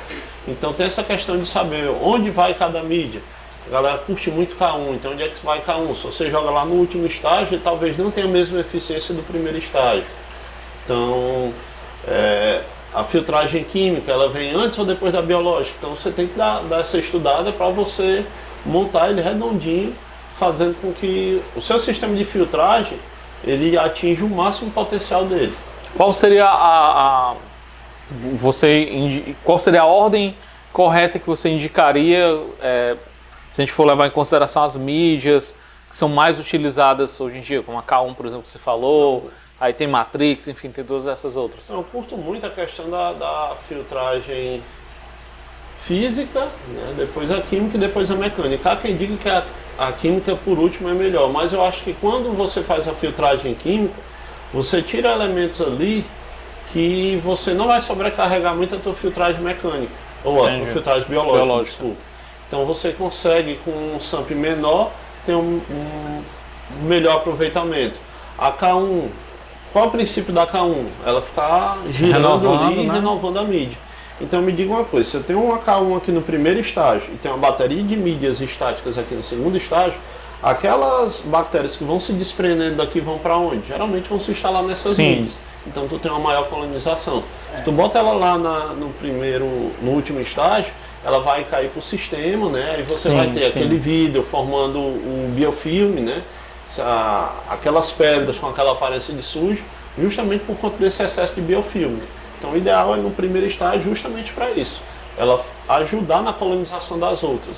Então tem essa questão de saber onde vai cada mídia. A galera curte muito K1, então onde é que vai K1? Se você joga lá no último estágio, ele talvez não tenha a mesma eficiência do primeiro estágio. Então, a filtragem química, ela vem antes ou depois da biológica. Então você tem que dar essa estudada para você montar ele redondinho, fazendo com que o seu sistema de filtragem ele atinja o máximo potencial dele. Qual seria qual seria a ordem correta que você indicaria, se a gente for levar em consideração as mídias que são mais utilizadas hoje em dia, como a K1, por exemplo, que você falou, aí tem Matrix, enfim, tem todas essas outras. Eu curto muito a questão da filtragem física, né? Depois a química e depois a mecânica. Há quem diga que a química por último é melhor, mas eu acho que quando você faz a filtragem química, você tira elementos ali que você não vai sobrecarregar muito a tua filtragem mecânica, ou a tua filtragem biológica. Desculpa. Então você consegue com um SAMP menor ter um melhor aproveitamento. A K1, qual é o princípio da K1? Ela ficar girando ali e renovando a mídia. Então me diga uma coisa, se eu tenho uma K1 aqui no primeiro estágio e tenho uma bateria de mídias estáticas aqui no segundo estágio, aquelas bactérias que vão se desprendendo daqui vão para onde? Geralmente vão se instalar nessas mídias. Então tu tem uma maior colonização. Se tu bota ela lá no último estágio, ela vai cair para o sistema, né? Aí você vai ter aquele vidro formando o biofilme, né? Aquelas pedras com aquela aparência de sujo, justamente por conta desse excesso de biofilme. Então o ideal é no primeiro estágio justamente para isso, ela ajudar na colonização das outras,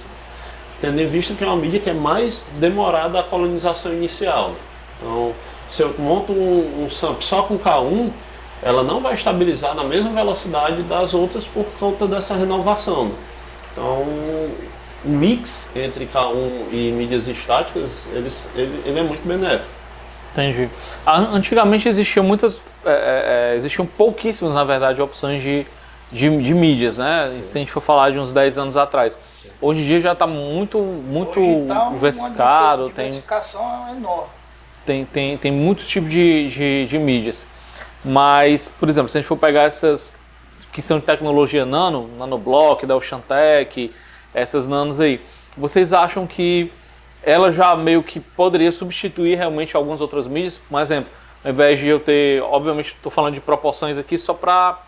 tendo em vista que é uma mídia que é mais demorada a colonização inicial. Então se eu monto um SAMP só com K1, ela não vai estabilizar na mesma velocidade das outras por conta dessa renovação. Então o mix entre K1 e mídias estáticas, ele é muito benéfico. Entendi. Antigamente existiam pouquíssimas, na verdade, opções de mídias, né? Se a gente for falar de uns 10 anos atrás. Sim. Hoje em dia já está muito diversificado. Uma diversificação enorme. Tem muitos tipos de mídias. Mas, por exemplo, se a gente for pegar essas que são de tecnologia nanoblock, da Oceantec, essas nanos aí, vocês acham que ela já meio que poderia substituir realmente algumas outras mídias? Por exemplo, ao invés de eu ter, obviamente estou falando de proporções aqui só para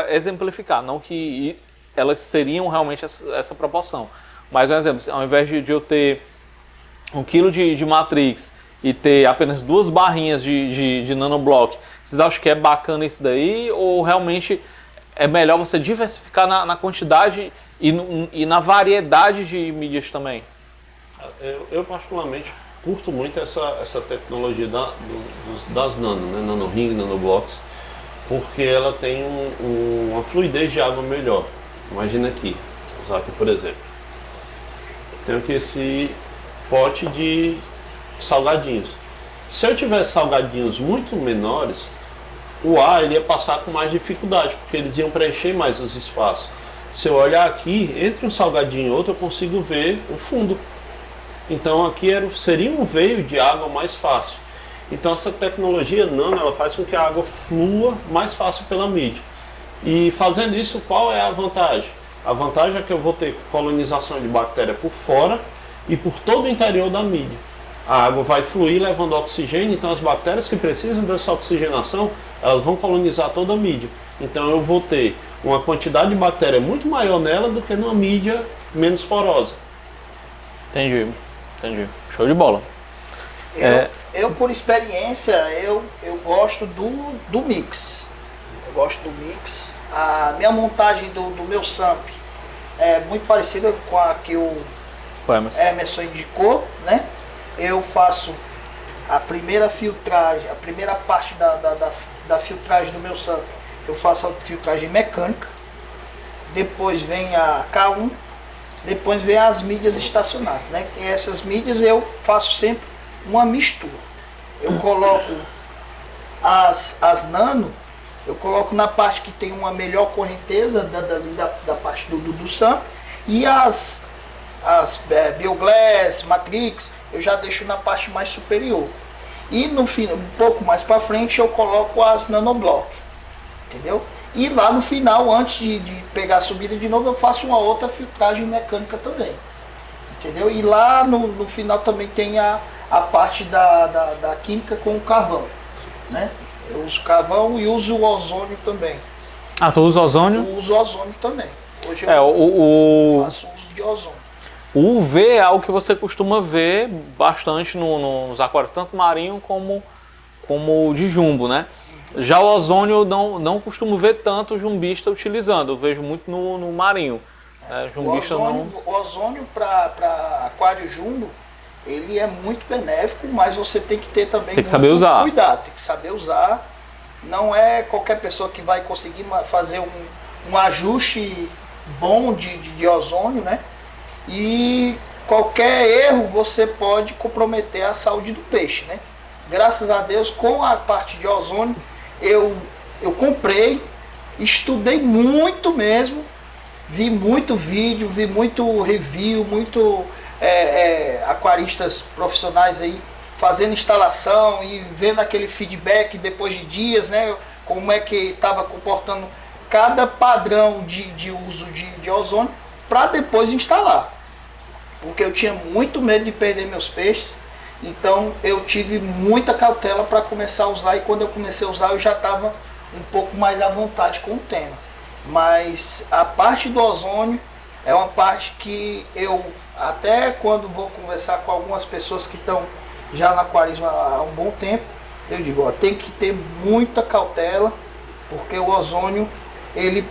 exemplificar, não que elas seriam realmente essa proporção. Mas, um exemplo, ao invés de eu ter 1 kg de Matrix e ter apenas 2 barrinhas de nanoblock, vocês acham que é bacana isso daí? Ou realmente é melhor você diversificar na quantidade e na variedade de mídias também? Eu particularmente curto muito essa tecnologia das nano, né? Nanoring, nanoblocks, porque ela tem uma fluidez de água melhor. Imagina aqui, vou usar aqui por exemplo. Tenho aqui esse pote de salgadinhos. Se eu tivesse salgadinhos muito menores, o ar ele ia passar com mais dificuldade, porque eles iam preencher mais os espaços. Se eu olhar aqui, entre um salgadinho e outro, eu consigo ver o fundo. Então aqui seria um veio de água mais fácil. Então essa tecnologia nano, ela faz com que a água flua mais fácil pela mídia. E fazendo isso, qual é a vantagem? A vantagem é que eu vou ter colonização de bactéria por fora e por todo o interior da mídia. A água vai fluir levando oxigênio, então as bactérias que precisam dessa oxigenação, elas vão colonizar toda a mídia. Então eu vou ter uma quantidade de bactéria muito maior nela do que numa mídia menos porosa. Entendi. Show de bola. Eu por experiência, eu gosto do mix. Eu gosto do mix. A minha montagem do meu SAMP é muito parecida com a que o Emerson indicou, né? Eu faço a primeira filtragem, a primeira parte da filtragem do meu SAMP, eu faço a filtragem mecânica, depois vem a K1, depois vem as mídias estacionárias, né? E essas mídias eu faço sempre uma mistura. Eu coloco as nano, eu coloco na parte que tem uma melhor correnteza da parte do SAMP, e as Bioglass, Matrix, eu já deixo na parte mais superior. E no fim, um pouco mais para frente eu coloco as nanoblock, entendeu? E lá no final, antes de pegar a subida de novo, eu faço uma outra filtragem mecânica também, entendeu? E lá no final também tem a parte da química com o carvão, né? Eu uso carvão e uso o ozônio também. Ah, tu usa ozônio? Eu uso ozônio também. Hoje eu faço uso de ozônio. O UV é algo que você costuma ver bastante nos aquários, tanto marinho como de jumbo, né? Já o ozônio eu não costumo ver tanto o jumbista utilizando, eu vejo muito no marinho. Jumbista O ozônio para aquário jumbo, ele é muito benéfico, mas você tem que ter também tem que saber usar. Cuidado, tem que saber usar. Não é qualquer pessoa que vai conseguir fazer um ajuste bom de ozônio, né? E qualquer erro você pode comprometer a saúde do peixe, né? Graças a Deus, com a parte de ozônio, eu comprei, estudei muito mesmo, vi muito vídeo, vi muito review, muito aquaristas profissionais aí fazendo instalação e vendo aquele feedback depois de dias, né? Como é que estava comportando cada padrão de uso de ozônio para depois instalar. Porque eu tinha muito medo de perder meus peixes, então eu tive muita cautela para começar a usar, e quando eu comecei a usar eu já estava um pouco mais à vontade com o tema. Mas a parte do ozônio é uma parte que eu, até quando vou conversar com algumas pessoas que estão já no aquarismo há um bom tempo, eu digo, ó, tem que ter muita cautela, porque o ozônio ele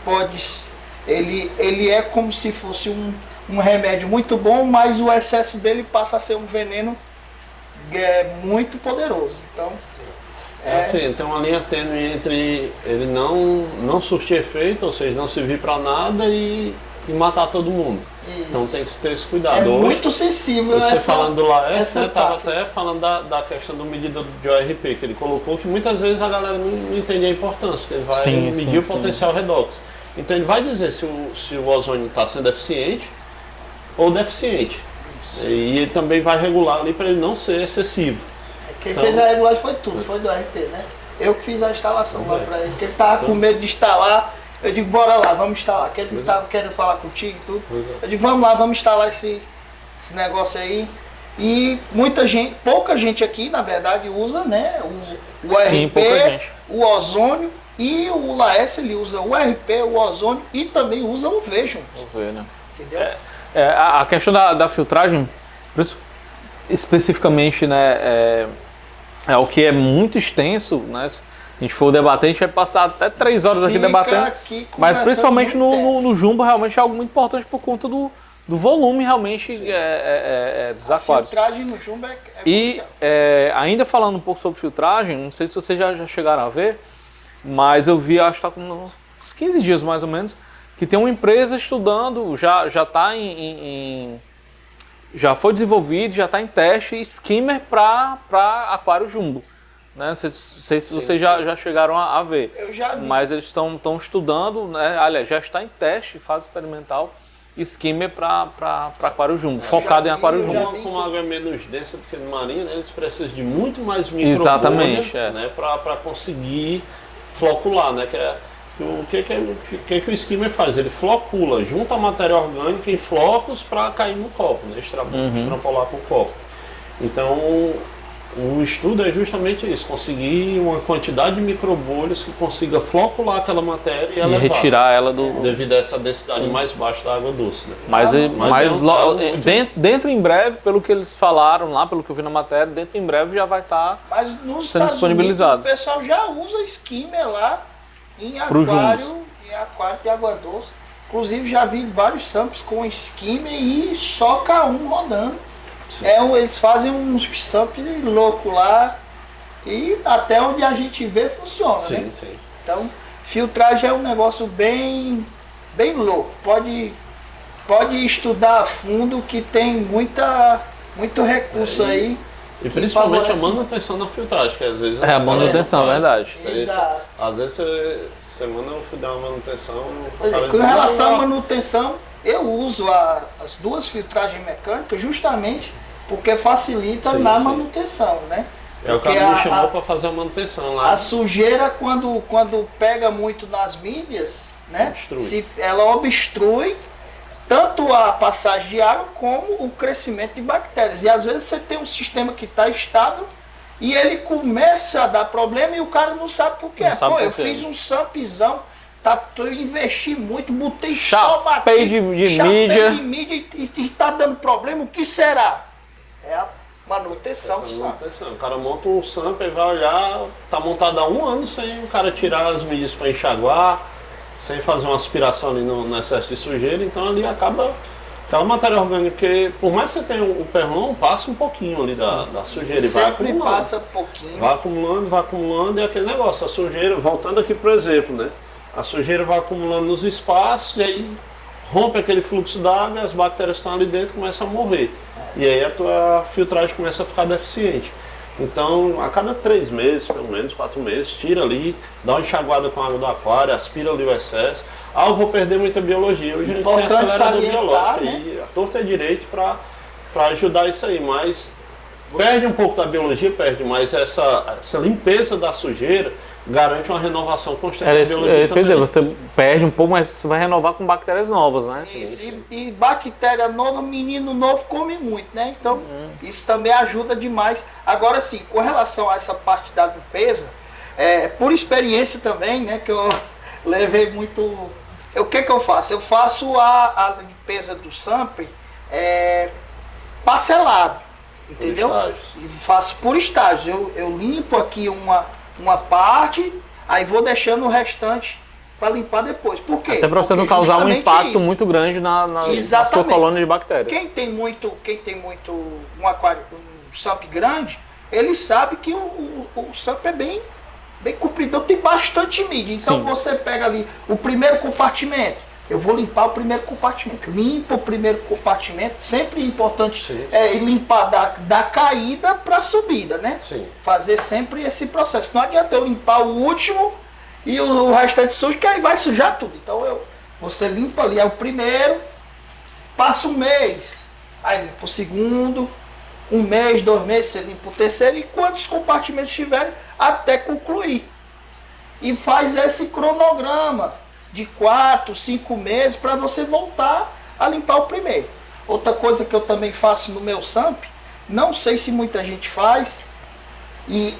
é como se fosse um remédio muito bom, mas o excesso dele passa a ser um veneno muito poderoso. Então, assim, tem uma linha tênue entre ele não surtir efeito, ou seja, não servir para nada e matar todo mundo. Isso. Então tem que ter esse cuidado. É hoje, muito sensível você falando do Laes, né, estava parte. até falando da questão do medidor de ORP, que ele colocou, que muitas vezes a galera não entende a importância, que ele vai medir o potencial redox. Então ele vai dizer se o ozônio está sendo eficiente ou deficiente. E ele também vai regular ali para ele não ser excessivo. Quem fez a regulagem foi tudo, foi do RP, né? Eu que fiz a instalação lá para ele, porque ele estava com medo de instalar. Eu digo, bora lá, vamos instalar. Que ele estava querendo falar contigo e tudo. Eu digo, vamos lá, vamos instalar esse negócio aí. E pouca gente aqui, na verdade, usa, né? O RP, sim, pouca gente. O ozônio e o Laes, ele usa o RP, o ozônio e também usa o V junto. O V, né? Entendeu? A questão da filtragem, especificamente, né, é o que é muito extenso, né? Se a gente for debater, a gente vai passar até 3 horas aqui debatendo. Mas principalmente no jumbo, realmente é algo muito importante por conta do volume realmente dos aquários. A filtragem no jumbo é E ainda falando um pouco sobre filtragem, não sei se vocês já chegaram a ver, mas eu vi, acho que está com uns 15 dias mais ou menos, que tem uma empresa estudando, já está já foi desenvolvido, já está em teste skimmer para aquário jumbo. Né? Não sei se vocês já chegaram a ver. Eu já vi. Mas eles estão estudando, né? Aliás, já está em teste, fase experimental, skimmer para aquário jumbo, focado em aquário jumbo. Como a água é menos densa do que no marinho, né, eles precisam de muito mais microbolha, exatamente, né, para conseguir flocular, né, o que o skimmer faz? Ele flocula, junta a matéria orgânica em flocos para cair no copo, né, extrapolar com o copo. Então, o estudo é justamente isso, conseguir uma quantidade de microbolhas que consiga flocular aquela matéria e elevar, retirar ela devido a essa densidade mais baixa da água doce. Né? Mas dentro em breve, pelo que eles falaram lá, pelo que eu vi na matéria, dentro em breve já vai estar sendo disponibilizado. O pessoal já usa skimmer lá em aquário de água doce. Inclusive já vi vários samples com skimmer e só K1 rodando. Eles fazem uns samples loucos lá e até onde a gente vê funciona, né? Sim. Então, filtragem é um negócio bem louco. Pode estudar a fundo que tem muito recurso aí. E principalmente a manutenção da filtragem, que às vezes... a manutenção, é verdade. Exato. Às vezes você manda dar uma manutenção... Com relação à manutenção, eu uso as duas filtragens mecânicas justamente porque facilita na manutenção, né? É o cara me chamou para fazer a manutenção lá. A sujeira, quando pega muito nas mídias, né? Ela obstrui tanto a passagem de água como o crescimento de bactérias. E às vezes você tem um sistema que está estável e ele começa a dar problema e o cara não sabe por quê. Pô, eu fiz um sampzão, eu investi muito, botei só chapei de mídia e tá dando problema. O que será? É a manutenção do SAMP. O cara monta um SAMP e vai olhar, tá montado há 1 ano sem o cara tirar as mídias para enxaguar, sem fazer uma aspiração ali no excesso de sujeira, então ali acaba aquela matéria orgânica, porque por mais que você tenha o perlon, passa um pouquinho ali da sujeira e vai acumulando. Passa pouquinho. Vai acumulando e aquele negócio, a sujeira, voltando aqui por exemplo, né? A sujeira vai acumulando nos espaços e aí rompe aquele fluxo d'água, as bactérias que estão ali dentro começam a morrer. E aí a tua filtragem começa a ficar deficiente. Então, a cada 3 meses, pelo menos 4 meses, tira ali, dá uma enxaguada com a água do aquário, aspira ali o excesso. Eu vou perder muita biologia. Hoje a gente tem acelerador biológico aí, a torta é direito para ajudar isso aí, mas perde um pouco da biologia, mas essa limpeza da sujeira garante uma renovação constante da biologia. Quer dizer, você perde um pouco, mas você vai renovar com bactérias novas, né? Isso, e bactéria nova, menino novo come muito, né? Então, isso também ajuda demais. Agora sim, com relação a essa parte da limpeza, por experiência também, né? Que eu levei muito... O que eu faço? Eu faço a limpeza do SAMP parcelado, entendeu? E faço por estágio. Eu limpo aqui uma parte, aí vou deixando o restante para limpar depois. Por quê? Até para você não causar um impacto muito grande na sua colônia de bactérias. Quem tem muito um aquário, um SAMP grande, ele sabe que o SAMP é bem compridão, tem bastante mídia. Então você pega ali o primeiro compartimento, eu vou limpar o primeiro compartimento. Limpa o primeiro compartimento, sempre importante limpar da caída para a subida, né? Sim. Fazer sempre esse processo. Não adianta eu limpar o último e o restante sujo, que aí vai sujar tudo. Então você limpa ali, é o primeiro, passa 1 mês, aí limpa o segundo, 1 mês, 2 meses, você limpa o terceiro, e quantos compartimentos tiverem até concluir. E faz esse cronograma de 4, 5 meses para você voltar a limpar o primeiro. Outra coisa que eu também faço no meu SAMP, não sei se muita gente faz, e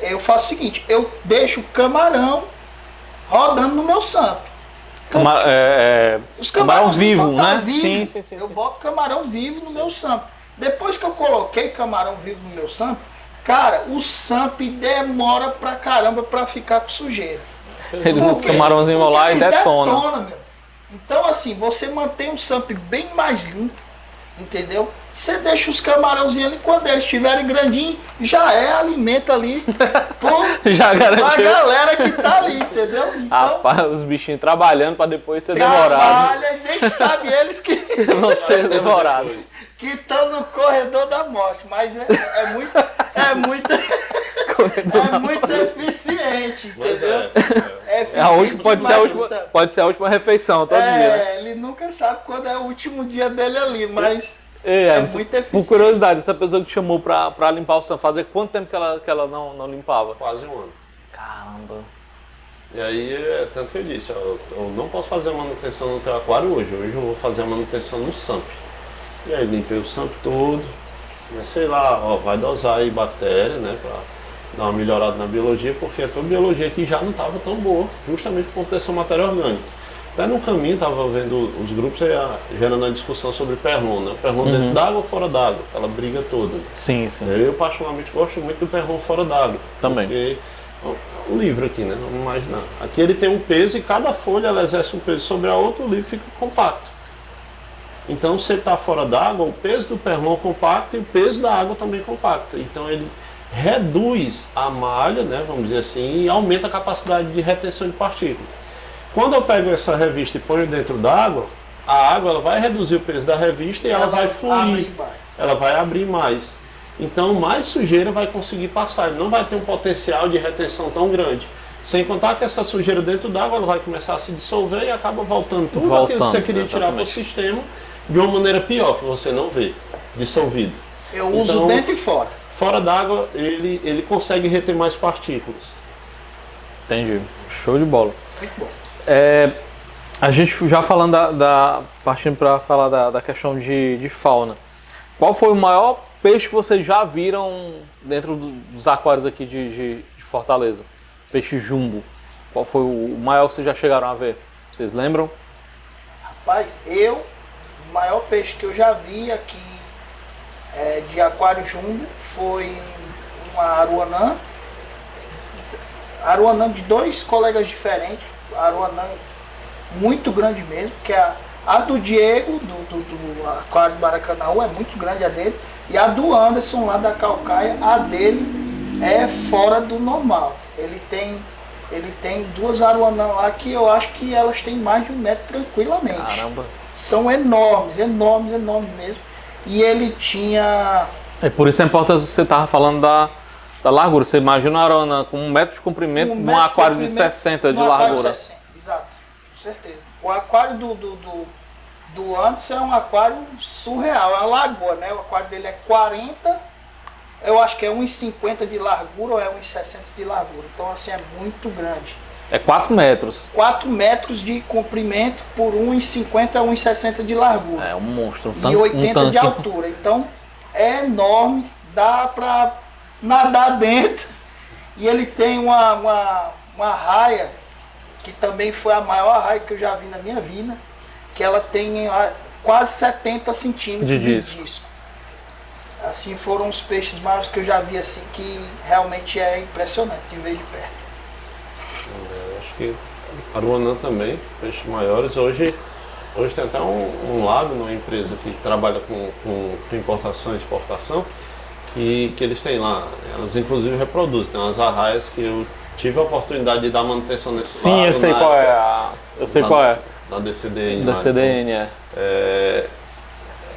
eu faço o seguinte, eu deixo o camarão rodando no meu SAMP. Os camarão vivo, né? Sim. Eu boto camarão vivo no meu SAMP. Depois que eu coloquei camarão vivo no meu SAMP, cara, o SAMP demora pra caramba pra ficar com sujeira. Os camarãozinhos vão lá e detona. Meu. Então assim, você mantém o SAMP bem mais limpo, entendeu? Você deixa os camarãozinhos ali, quando eles estiverem grandinhos, já alimento ali já garantiu. A galera que tá ali, entendeu? Então, rapaz, os bichinhos trabalhando pra depois ser devorado. Trabalha e nem sabe eles que vão ser devorados. Que estão no corredor da morte, mas é muito eficiente, entendeu? Pode ser a última refeição todo dia. Né? Ele nunca sabe quando é o último dia dele ali, mas muito eficiente. Por curiosidade, essa pessoa que te chamou pra limpar o SAMP, fazia quanto tempo que ela não limpava? Quase 1 ano. Caramba. E aí, tanto que eu disse, eu não posso fazer a manutenção no teu aquário hoje eu vou fazer a manutenção no SAMP. E aí limpei o SAMP todo, sei lá, vai dosar aí bactéria, né, pra dar uma melhorada na biologia, porque a tua biologia aqui já não estava tão boa, justamente por conta dessa matéria orgânica. Até no caminho, estava vendo os grupos gerando uma discussão sobre perlon, né, perlon dentro d'água ou fora d'água, aquela briga toda. Sim. Eu particularmente gosto muito do perlon fora d'água. Também. Porque o livro aqui, né, vamos imaginar. Aqui ele tem um peso e cada folha ela exerce um peso sobre a outra, o livro fica compacto. Então, se ele está fora d'água, o peso do perlon compacta e o peso da água também compacta. Então, ele reduz a malha, né, vamos dizer assim, e aumenta a capacidade de retenção de partículas. Quando eu pego essa revista e ponho dentro d'água, a água ela vai reduzir o peso da revista e ela vai fluir, ela vai abrir mais. Então, mais sujeira vai conseguir passar, ele não vai ter um potencial de retenção tão grande. Sem contar que essa sujeira dentro d'água ela vai começar a se dissolver e acaba voltando tudo aquilo que você queria tirar para o sistema de uma maneira pior, que você não vê, dissolvido. Eu uso dentro e fora. Fora d'água, ele consegue reter mais partículas. Entendi. Show de bola. Muito bom. A gente já falando partindo para falar da questão de fauna. Qual foi o maior peixe que vocês já viram dentro dos aquários aqui de Fortaleza? Peixe jumbo. Qual foi o maior que vocês já chegaram a ver? Vocês lembram? Rapaz, o maior peixe que eu já vi aqui de aquário jumbo foi uma aruanã de dois colegas diferentes. Aruanã muito grande mesmo, que a do Diego, do aquário do Maracanã, é muito grande a dele. E a do Anderson, lá da Calcaia, a dele é fora do normal. Ele tem duas aruanã lá que eu acho que elas têm mais de 1 metro tranquilamente. Caramba. São enormes mesmo. E ele tinha... É por isso a importância que você estava falando da largura. Você imagina uma aruanã com 1 metro de comprimento num aquário de 60 de largura. 60, exato, com certeza. O aquário do Anderson é um aquário surreal, é uma lagoa, né? O aquário dele é 40, eu acho que é 1,50 de largura ou é 1,60 de largura. Então, assim, é muito grande. É 4 metros. 4 metros de comprimento por 1,50 a 1,60 de largura. É um monstro. E 80 de altura. Então, é enorme, dá pra nadar dentro. E ele tem uma raia, que também foi a maior raia que eu já vi na minha vida, que ela tem quase 70 centímetros de disco. Assim, foram os peixes maiores que eu já vi, assim, que realmente é impressionante de ver de perto. Acho que aruanã também, peixes maiores. Hoje tem até um lab, uma empresa que trabalha com importação e exportação, que eles têm lá, elas inclusive reproduzem, tem umas arraias que eu tive a oportunidade de dar manutenção nesse Sim, lado. eu sei qual é. Eu sei qual é. Da DCDN. Da CDN, é.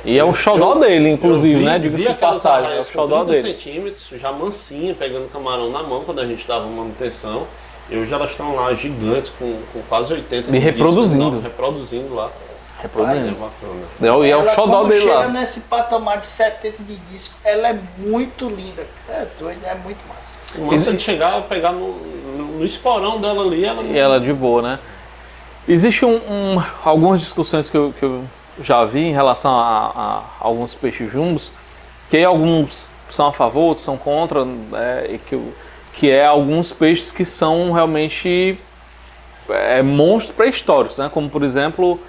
E é o xodó dele, inclusive, né? Diga-se de passagem, é o xodó 30 dele. centímetros, já mansinha, pegando camarão na mão quando a gente dava manutenção. E hoje elas estão lá gigantes, com quase 80 E reproduzindo. Discos, reproduzindo lá. Reproduzindo. É bacana. E é o xodó dele lá. Quando chega nesse patamar de 70 de disco, ela é muito linda. É doido, é muito massa. Mas se ele chegar, pegar no esporão dela ali, ela... E ela de boa, né? Existem algumas discussões que eu já vi em relação a alguns peixes jumbos, que alguns são a favor, outros são contra, e que é alguns peixes que são realmente monstros pré-históricos, né? Como, por exemplo,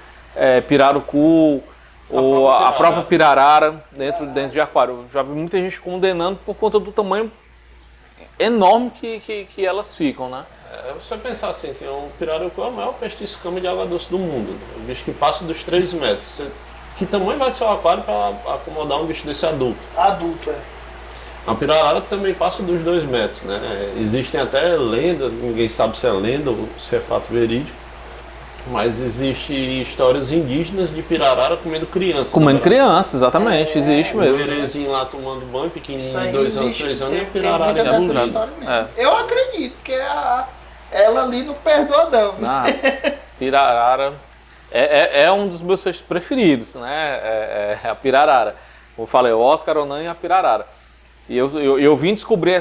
pirarucu ou a própria pirarara dentro de aquário. Eu já vi muita gente condenando por conta do tamanho enorme que elas ficam, né? Você pensar assim, que o pirarucu é o maior peixe de escama de água doce do mundo. O bicho que passa dos 3 metros. Que tamanho vai ser o aquário para acomodar um bicho desse adulto? Adulto, é. A pirarara também passa dos 2 metros, né? Existem até lendas, ninguém sabe se é lenda ou se é fato verídico, mas existem histórias indígenas de pirarara comendo criança. Comendo criança, exatamente, existe O mesmo. berezinho lá tomando banho, pequenininho, Aí 2 anos, existe, 3 anos, e a tem pirarara muita dessa engolindo. história mesmo. Eu acredito que ela ali não perdoa não. Ah, pirarara é um dos meus peixes preferidos, né? É a pirarara. Como eu falei, o Oscar, o Nan e a pirarara. E eu vim descobrir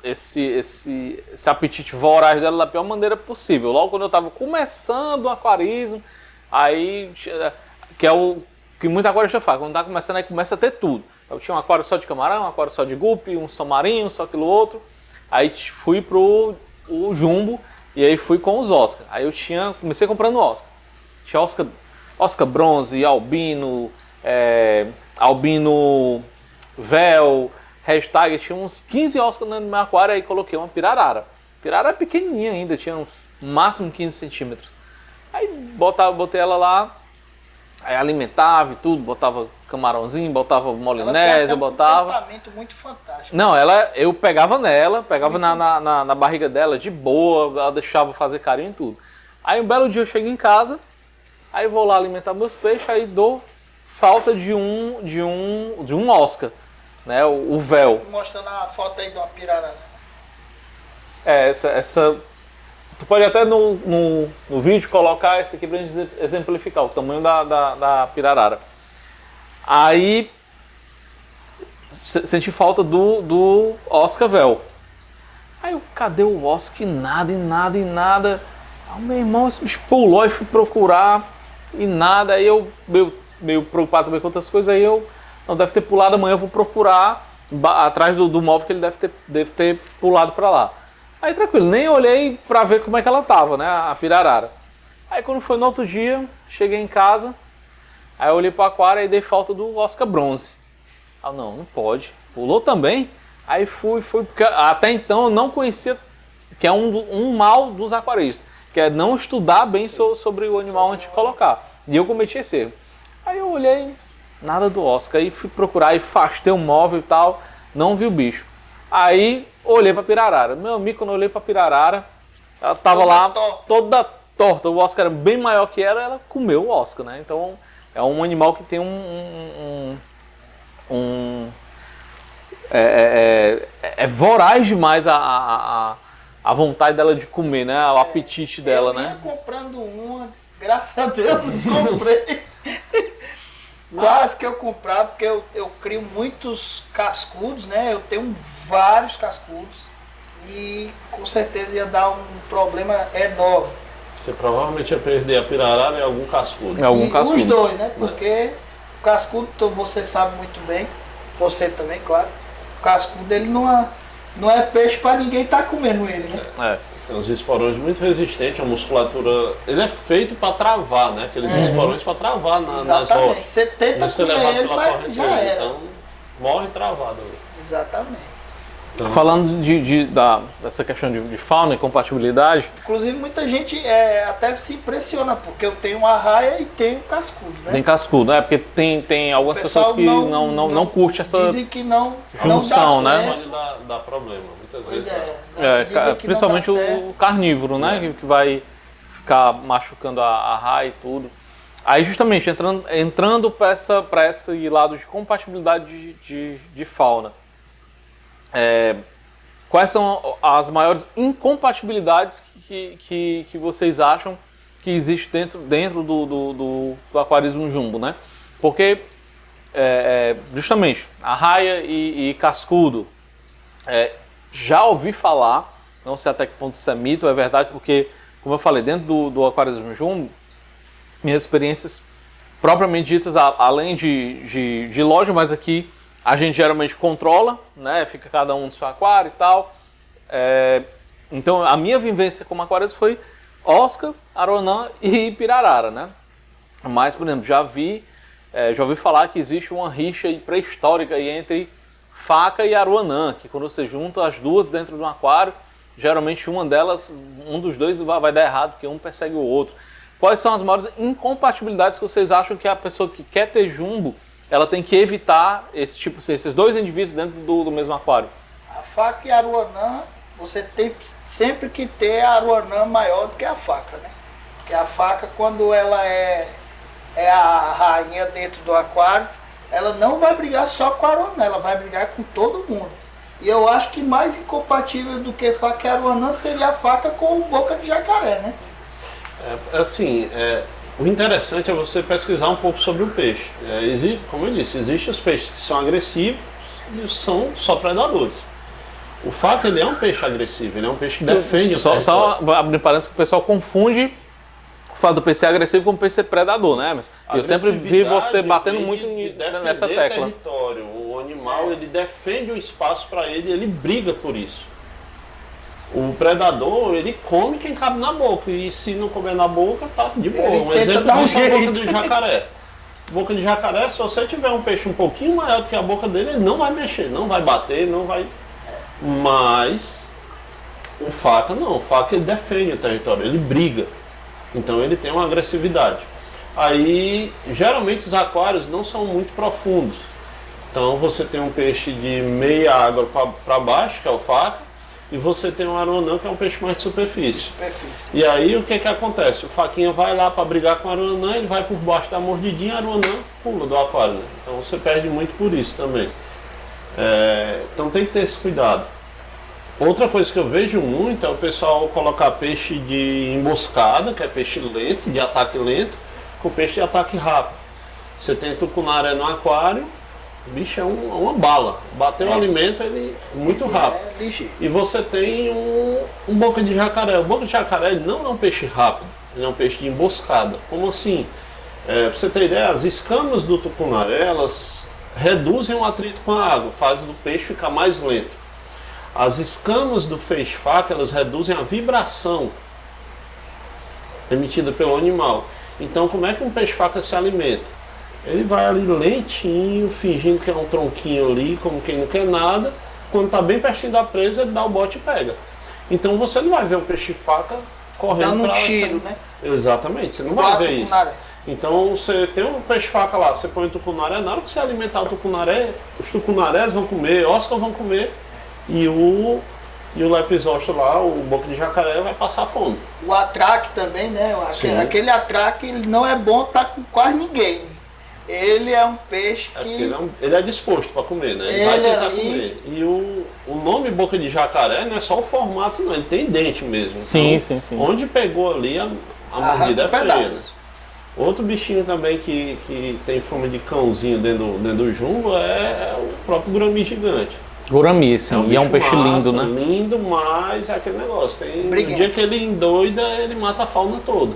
esse apetite voraz dela da pior maneira possível. Logo quando eu estava começando o aquarismo, aí, que é o que muita aquarista faz, quando está começando, aí começa a ter tudo. Eu tinha um aquário só de camarão, um aquário só de guppy, um só marinho, só aquilo outro. Aí fui pro jumbo e aí fui com os Oscar. Aí comecei comprando Oscar. Tinha Oscar bronze, albino, albino véu, hashtag, tinha uns 15 Oscar no meu aquário, aí coloquei uma pirarara. Pirarara pequenininha ainda, tinha uns máximo 15 centímetros. Aí botei ela lá, aí alimentava e tudo, botava camarãozinho, botava molinésia, botava... um comportamento muito fantástico. Não, eu pegava na barriga dela de boa, ela deixava fazer carinho e tudo. Aí um belo dia eu chego em casa, aí vou lá alimentar meus peixes, aí dou falta de um Oscar, né, o véu. Mostrando a foto aí de uma pirarara. Essa tu pode até no vídeo colocar esse aqui pra gente exemplificar o tamanho da pirarara. Aí senti falta do Oscar Vel. Aí eu, cadê o Oscar? E nada, e nada, e nada. Aí meu irmão, esse bicho pulou e fui procurar e nada. Aí eu, meio preocupado também com outras coisas, aí eu, não, deve ter pulado amanhã, eu vou procurar atrás do móvel que ele deve ter pulado pra lá. Aí tranquilo, nem olhei pra ver como é que ela tava, né, a pirarara. Aí quando foi no outro dia, cheguei em casa, aí eu olhei pro aquário e dei falta do Oscar Bronze. Ah, não pode. Pulou também? Aí fui, porque até então eu não conhecia, que é um mal dos aquaristas, que é não estudar bem sobre o animal antes de colocar. E eu cometi esse erro. Aí eu olhei, nada do Oscar, aí fui procurar, e afastei o móvel e tal, não vi o bicho. Aí olhei pra pirarara. Meu amigo, quando eu olhei pra pirarara, ela tava lá toda torta. O Oscar era bem maior que ela comeu o Oscar, né? Então é um animal que tem é voraz demais a vontade dela de comer, né? O apetite dela, né? Eu ia comprando uma, graças a Deus não comprei. Quase que eu comprava, porque eu crio muitos cascudos, né? Eu tenho vários cascudos e com certeza ia dar um problema enorme. Você provavelmente ia perder a pirarara e algum cascudo. Os dois, né? Porque o cascudo, você sabe muito bem, você também, claro, o cascudo ele não é peixe para ninguém estar comendo ele, né? Tem uns esporões muito resistentes, a musculatura, ele é feito para travar, né? Aqueles esporões para travar nas rochas. Você tenta comer ele, mas já era. Então morre travado. Exatamente. Então, falando dessa questão de fauna e compatibilidade. Inclusive muita gente até se impressiona, porque eu tenho uma raia e tenho cascudo, né? Tem cascudo, porque tem algumas pessoas que não curtem essa dizem que não junção, dá né? certo. Pode dar problema, muitas vezes. Principalmente o carnívoro, né? Que vai ficar machucando a raia e tudo. Aí justamente entrando para esse lado de compatibilidade de fauna. Quais são as maiores incompatibilidades que vocês acham que existe dentro do aquarismo jumbo, né? Porque justamente a raia e cascudo, já ouvi falar, não sei até que ponto isso é mito ou é verdade, porque, como eu falei, dentro do aquarismo jumbo, minhas experiências propriamente ditas, além de loja, mas aqui a gente geralmente controla, né? Fica cada um no seu aquário e tal. Então a minha vivência como aquarista foi Oscar, aroanã e pirarara, né? Mas, por exemplo, já ouvi falar que existe uma rixa pré-histórica entre faca e aroanã, que quando você junta as duas dentro de um aquário, geralmente um dos dois vai dar errado, porque um persegue o outro. Quais são as maiores incompatibilidades que vocês acham que a pessoa que quer ter jumbo, ela tem que evitar esses dois indivíduos dentro do mesmo aquário? A faca e a aroanã, você tem sempre que ter a aroanã maior do que a faca, né? Porque a faca, quando ela é a rainha dentro do aquário, ela não vai brigar só com a aroanã, ela vai brigar com todo mundo. E eu acho que mais incompatível do que faca e aroanã seria a faca com boca de jacaré, né? O interessante é você pesquisar um pouco sobre o peixe. Como eu disse, existem os peixes que são agressivos e são só predadores. O faca, ele é um peixe agressivo, ele é um peixe que defende o território. Só abrindo parênteses que o pessoal confunde o fato do peixe ser agressivo com o peixe ser predador, né? Mas eu sempre vi você batendo muito nessa tecla. Território. O animal, ele defende o espaço para ele e ele briga por isso. O predador, ele come quem cabe na boca, e se não comer na boca, tá de boa. Um exemplo disso é a boca de jacaré. Boca de jacaré, se você tiver um peixe um pouquinho maior do que a boca dele, ele não vai mexer, não vai bater, não vai... Mas o faca não, o faca ele defende o território, ele briga. Então ele tem uma agressividade. Aí, geralmente os aquários não são muito profundos. Então você tem um peixe de meia água para baixo, que é o faca, e você tem um aroanã, que é um peixe mais de superfície. E aí o que acontece? O faquinha vai lá para brigar com o aroanã, ele vai por baixo da mordidinha, o aroanã pula do aquário, né? Então você perde muito por isso também. Então tem que ter esse cuidado. Outra coisa que eu vejo muito é o pessoal colocar peixe de emboscada, que é peixe lento, de ataque lento, com peixe de ataque rápido. Você tem tucunaré no aquário, O bicho é uma bala. Bateu o alimento, ele é muito rápido. É ligeiro. E você tem um boca de jacaré. O boca de jacaré ele não é um peixe rápido, ele é um peixe de emboscada. Como assim? Pra você ter ideia, as escamas do tucunaré, elas reduzem o atrito com a água, fazem o peixe ficar mais lento. As escamas do peixe-faca, elas reduzem a vibração emitida pelo animal. Então, como é que um peixe-faca se alimenta? Ele vai ali lentinho, fingindo que é um tronquinho ali, como quem não quer nada. Quando está bem pertinho da presa, ele dá o bote e pega. Então, você não vai ver um peixe-faca correndo Dando para... um tiro, né? Exatamente, você não Igual vai a ver isso. tucunaré. Então você tem um peixe-faca lá, você põe o tucunaré, na hora que você alimentar o tucunaré, os tucunarés vão comer, Oscar vão comer e o lepisósteo lá, o boca de jacaré, vai passar fome. O atraque também, né? Sim. Aquele atraque ele não é bom estar com quase ninguém. Ele é um peixe É porque que... ele é disposto para comer, né? Ele vai Ele tentar ali- comer. E o nome boca de jacaré não é só o formato, não, ele tem dente mesmo. Sim, Então, sim. onde pegou ali, a Arranca mordida é um feia. pedaço. Né? Outro bichinho também que tem fome de cãozinho dentro do jumbo é o próprio gurami gigante. Gurami, sim. E é um bicho peixe lindo, massa, né? Lindo, mas é aquele negócio. No Briguento. dia que ele endoida, ele mata a fauna toda.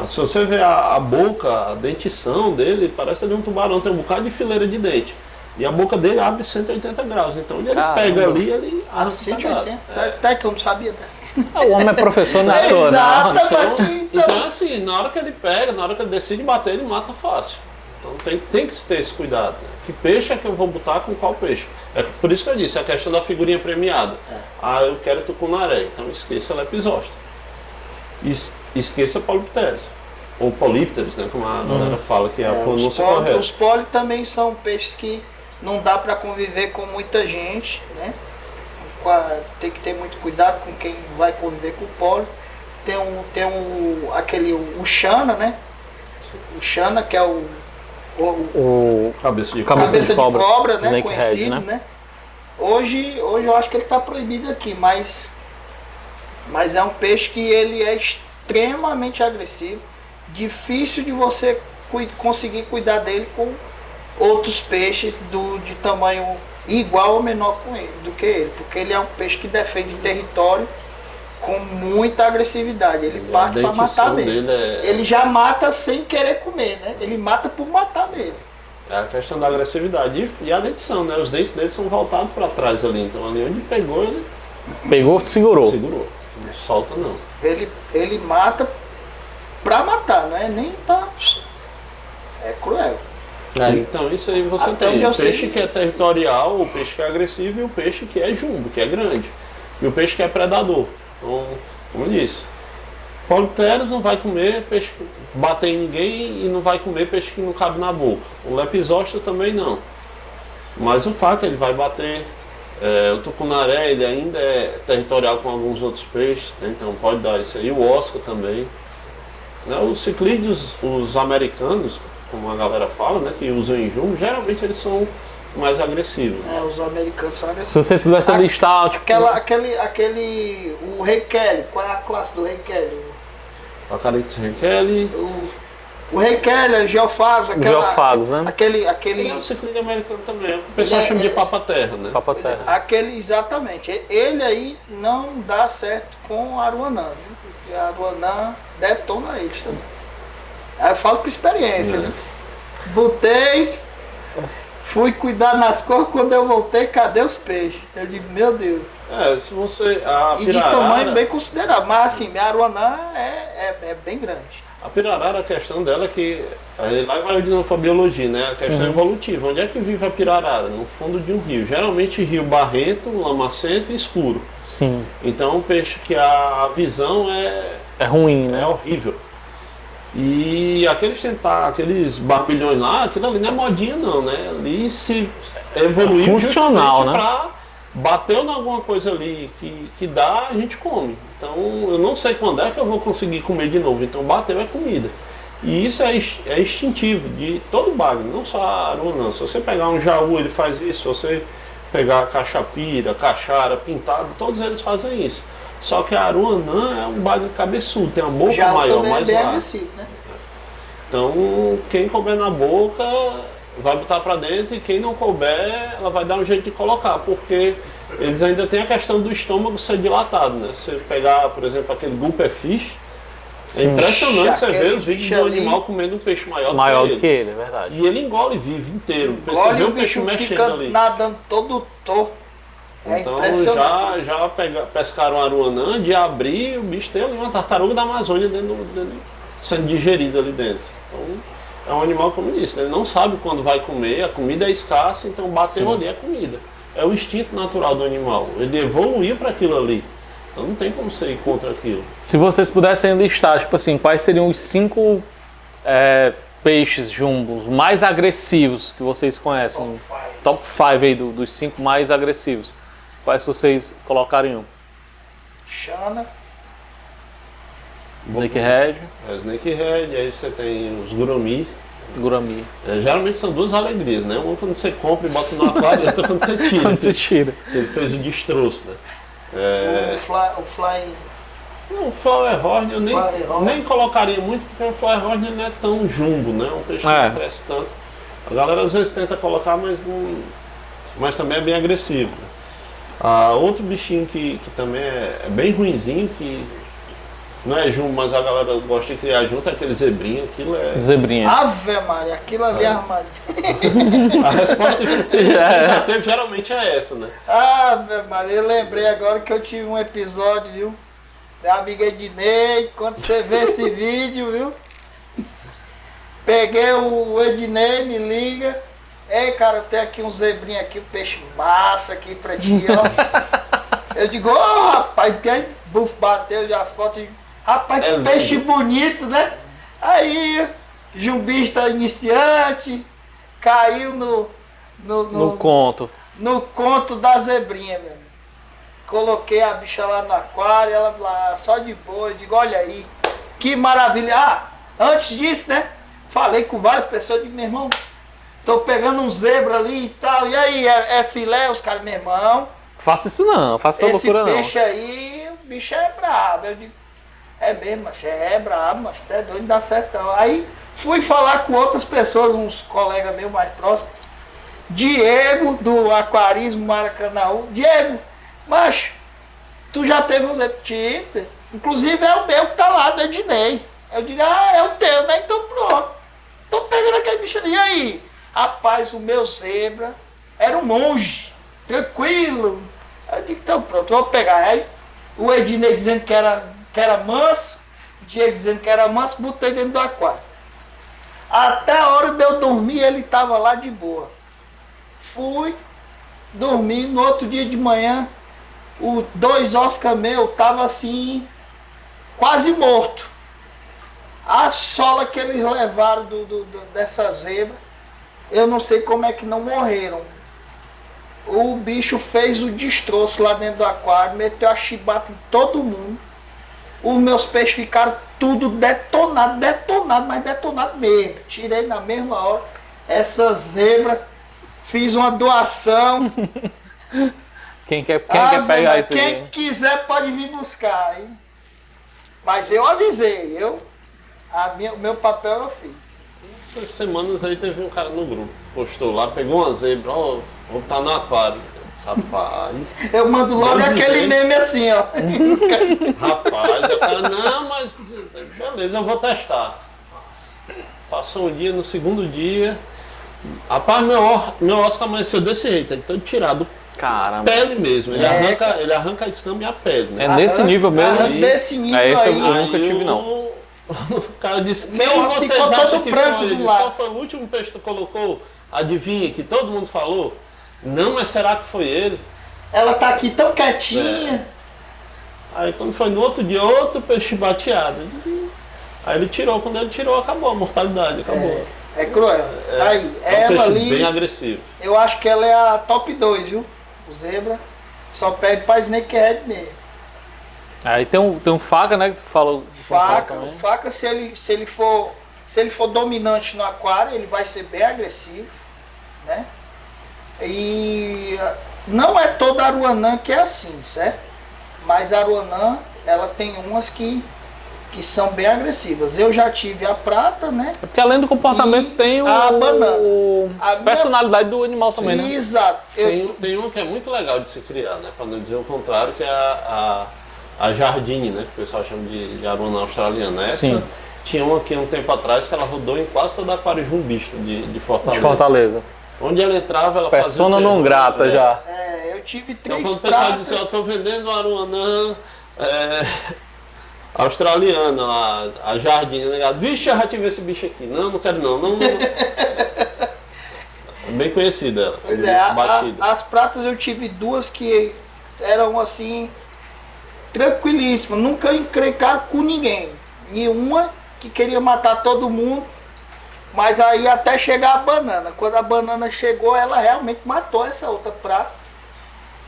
Se você ver a boca, a dentição dele, parece ali um tubarão, tem um bocado de fileira de dente. E a boca dele abre 180 graus. Então onde ele Caramba. pega ali, ele Ah, arranca um 180. pedaço. Até que eu não sabia dessa. Ah, o homem é professor na toda. Exato, Então, aqui, então assim, na hora que ele pega, na hora que ele decide bater, ele mata fácil. Então tem que ter esse cuidado. Né? Que peixe é que eu vou botar com qual peixe? É por isso que eu disse, a questão da figurinha premiada. Ah, eu quero tucunaré, então esqueça lepisósteo. Esqueça polipteros. Ou polípteros, né? Como a galera fala que é a pronúncia correta. Os poli também são peixes que não dá para conviver com muita gente, né? Tem que ter muito cuidado com quem vai conviver com o poli. Tem o Xana, né? O Xana, que é o Cabeça de Cabeça cabeça de cobra, cobra, né? snakehead, Conhecido, né? né? Hoje eu acho que ele está proibido aqui, mas é um peixe que ele é extremamente agressivo, difícil de você conseguir cuidar dele com outros peixes de tamanho igual ou menor do que ele, porque ele é um peixe que defende território com muita agressividade, ele parte para matar mesmo. Ele já mata sem querer comer, né? Ele mata por matar mesmo. É a questão da agressividade e a dentição, né? Os dentes dele são voltados para trás ali, então ali onde pegou, ele Pegou, segurou. segurou. Não solta não. Ele mata pra matar, não é nem pra... É cruel. Então isso aí você Até tem onde eu o peixe sei. que é territorial, o peixe que é agressivo e o peixe que é jumbo, que é grande. E o peixe que é predador. Então, como eu disse, polipteros não vai comer peixe que bater em ninguém e não vai comer peixe que não cabe na boca. O lepisósteo também não. Mas o faca ele vai bater. O tucunaré ele ainda é territorial com alguns outros peixes, né? Então pode dar isso aí. O Oscar também. Né? Os ciclídeos, os americanos, como a galera fala, né, que usam em jumbo, geralmente eles são mais agressivos. Os americanos são Se agressivos. vocês pudessem listar, tipo, O Rei Kelly, qual é a classe do Rei Kelly? Pacarites Kelly. O Rei Kelly, Geofagos, Geofagos, né? Ele Aquele, é um ciclídeo americano também. O pessoal Ele é- chama de é- papa-terra, né? Papa-terra. exatamente. Ele aí não dá certo com o Aruanã, viu? Porque a Aruanã detona eles também. Aí eu falo com experiência, né? Botei, fui cuidar nas cores, quando eu voltei, cadê os peixes? Eu digo, meu Deus. Se você. A E de tamanho pirarara, bem considerável. Mas assim, minha Aruanã é bem grande. a pirarara, a questão dela é que. Aí lá vai de novo pra biologia, né? A questão evolutiva. Onde é que vive a pirarara? No fundo de um rio. Geralmente rio barrento, lamacento e escuro. Sim. Então um peixe que a visão É ruim, é né? horrível. E aqueles barbilhões lá, aquilo ali não é modinha não, né? Ali se evoluiu Funcional, justamente né? pra bateu em alguma coisa ali que dá, a gente come. Então eu não sei quando é que eu vou conseguir comer de novo. Então bateu é comida. E isso é instintivo de todo bagre, não só a aru não. Se você pegar um jaú, ele faz isso. Se você pegar caxapira, caixara, pintado, todos eles fazem isso. Só que a aruanã é um bagre cabeçudo, tem a boca Já maior, também é mais bem larga. agressivo, né? Então, quem comer na boca vai botar para dentro e quem não couber, ela vai dar um jeito de colocar, porque eles ainda têm a questão do estômago ser dilatado, né? Se você pegar, por exemplo, aquele gulper fish, é impressionante você ver os vídeos do animal comendo um peixe maior do que ele, é verdade. E ele engole vivo inteiro. Engole, você vê o o peixe bicho mexendo fica ali. nadando todo torto. É Então impressionante. já pescaram aruanã de abrir, o bicho tem ali uma tartaruga da Amazônia sendo digerida ali dentro. Então é um animal, como eu disse, ele não sabe quando vai comer, a comida é escassa, então bateu ali a comida. É o instinto natural do animal, ele evoluiu para aquilo ali. Então não tem como você ir contra aquilo. Se vocês pudessem listar, tipo assim, quais seriam os 5 peixes jumbos mais agressivos que vocês conhecem? Top 5 aí dos 5 mais agressivos. Quais vocês colocariam? Xana. Snakehead. Snakehead, aí você tem os gurumi. Gurami. Geralmente são duas alegrias, né? Uma quando você compra e bota no aquário e outra quando você tira. Quando você tira. Ele fez o destroço, né? O fly. Não, o Flowerhorn eu nem colocaria muito, porque o Flowerhorn não é tão jumbo, né? Um peixe que não cresce tanto. A galera às vezes tenta colocar, mas também é bem agressivo. Outro bichinho que também é bem ruinzinho, que não é jumbo, mas a galera gosta de criar junto, é aquele zebrinha. Aquilo é... Zebrinha. Ave Maria, aquilo ali é armário. A resposta que já teve geralmente é essa, né? Ave Maria, eu lembrei agora que eu tive um episódio, viu? Minha amiga Ednei, quando você vê esse vídeo, viu? Peguei o Ednei, me liga. Ei, cara, eu tenho aqui um zebrinha aqui, um peixe massa aqui pra ti, ó. Eu digo, rapaz, porque aí bufo bateu já a foto. Rapaz, que peixe bonito, né? Aí, jumbista iniciante, caiu no conto. No conto da zebrinha, meu. Coloquei a bicha lá no aquário, ela lá, só de boa. Eu digo, olha aí, que maravilha. Antes disso, né? Falei com várias pessoas, eu digo, meu irmão, tô pegando um zebra ali e tal. E aí, é filé? Os caras, meu irmão. Faça isso não, faça essa loucura não. Esse peixe aí, o bicho é brabo. Eu digo, é mesmo, mas é brabo, mas até doido, não dá certo não. Aí fui falar com outras pessoas, uns colegas meus mais próximos. Diego, do Aquarismo Maracanã. Diego, macho, tu já teve um zebra? Inclusive é o meu que tá lá do Ednei. Eu digo, é o teu, né? Então pronto. Tô pegando aquele bicho ali. E aí? Rapaz, o meu zebra era um monge, tranquilo. Eu digo, então pronto, vou pegar. Aí o Ednei dizendo que era manso, o Diego dizendo que era manso, botei dentro do aquário. Até a hora de eu dormir, ele tava lá de boa. Fui dormir, no outro dia de manhã, os 2 Oscar meu tava assim, quase morto. A sola que eles levaram dessa zebra, eu não sei como é que não morreram. O bicho fez o destroço lá dentro do aquário, meteu a chibata em todo mundo. Os meus peixes ficaram tudo detonado, mas detonado mesmo. Tirei na mesma hora essa zebra, fiz uma doação. Quem quer pegar isso aí? Quem quiser pode vir buscar, hein? Mas eu avisei, o meu papel eu fiz. Essas semanas aí teve um cara no grupo, postou lá, pegou uma zebra, vou botar no aquário. Rapaz. Eu mando logo aquele meme assim, ó. Rapaz, o cara, não, mas beleza, eu vou testar. Passou um dia, no segundo dia. Rapaz, meu Oscar amanheceu desse jeito, ele todo tirado. Caramba. Pele mesmo, ele arranca a escama e a pele, né? É nesse nível mesmo? Nesse nível esse aí. eu nunca tive, não. O cara disse, Meu Oscar vocês ficou acham todo que branco foi? do Ele disse, lado. qual foi o último peixe que tu colocou? Adivinha, que todo mundo falou? Não, mas será que foi ele? Ela tá aqui tão quietinha. Aí quando foi no outro dia, outro peixe bateado. Aí ele tirou, quando ele tirou, acabou a mortalidade, acabou. É cruel. Aí, É um ela peixe ali, bem agressivo. eu acho que ela é a top 2, viu? O zebra só pede pra snakehead mesmo. Aí tem um faca, né, que tu falou. Faca, se ele for dominante no aquário, ele vai ser bem agressivo, né? E não é toda aruanã que é assim, certo? Mas a aruanã, ela tem umas que que são bem agressivas. Eu já tive a prata, né? É porque além do comportamento E tem a banana. A minha- personalidade do animal também, né? Exato. Tem uma que é muito legal de se criar, né? Para não dizer o contrário, que é a Jardine, né? Que o pessoal chama de aruana australiana. Essa Sim. tinha uma aqui um tempo atrás que ela rodou em quase toda a aquário jumbista de Fortaleza. De Fortaleza. Onde ela entrava, ela Persona fazia o não terror, grata né? já. Eu tive Então três quando o pessoal pratas. disse, eu estou vendendo uma aruanã australiana lá, a Jardine, negado. Vixe, eu já tive esse bicho aqui. Não quero não. Bem conhecida ela. Pois é, batida. as pratas eu tive duas que eram assim, tranquilíssimas, nunca encrencaram com ninguém. E uma que queria matar todo mundo, mas aí até chegar a banana. Quando a banana chegou, ela realmente matou essa outra prata.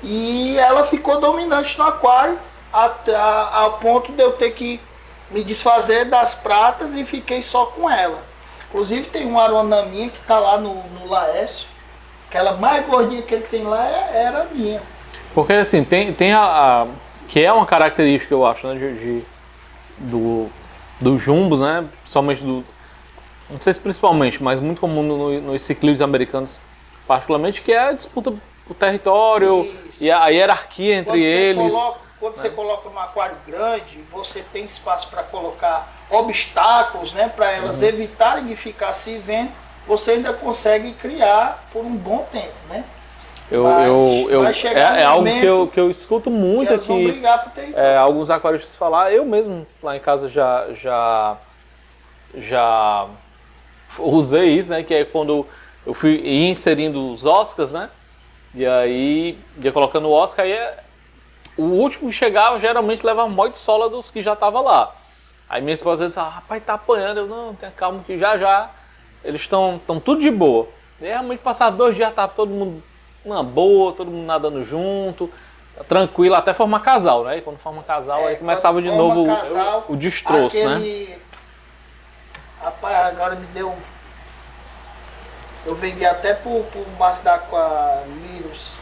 E ela ficou dominante no aquário, ao ponto de eu ter que me desfazer das pratas e fiquei só com ela. Inclusive tem uma aruana minha que está lá no Laércio. Aquela mais gordinha que ele tem lá era minha. Porque assim, tem que é uma característica, eu acho, né, dos jumbos, né? Principalmente não sei se principalmente, mas muito comum nos ciclídeos americanos, particularmente, que é a disputa por território. Isso. E a hierarquia entre eles. Quando você coloca um aquário grande, você tem espaço para colocar obstáculos, né, para elas evitarem de ficar se vendo, você ainda consegue criar por um bom tempo, né? Vai chegar é um algo momento que eu escuto muito que elas vão aqui. brigar por território. Alguns aquaristas falar, eu mesmo lá em casa já usei isso, né? Que é quando eu ia inserindo os Oscars, né? E aí ia colocando o Oscar, aí o último que chegava geralmente leva um monte de sola dos que já estavam lá. Aí minha esposa disse, rapaz, tá apanhando. Eu, não, tenha calma que já eles estão tudo de boa. E realmente passava 2 dias, tava todo mundo numa boa, todo mundo nadando junto, tranquilo, até formar casal, né? E quando forma casal, aí começava de novo casal, o destroço, né? Rapaz, agora me deu. Eu vendi até pro Maço da Aquarius.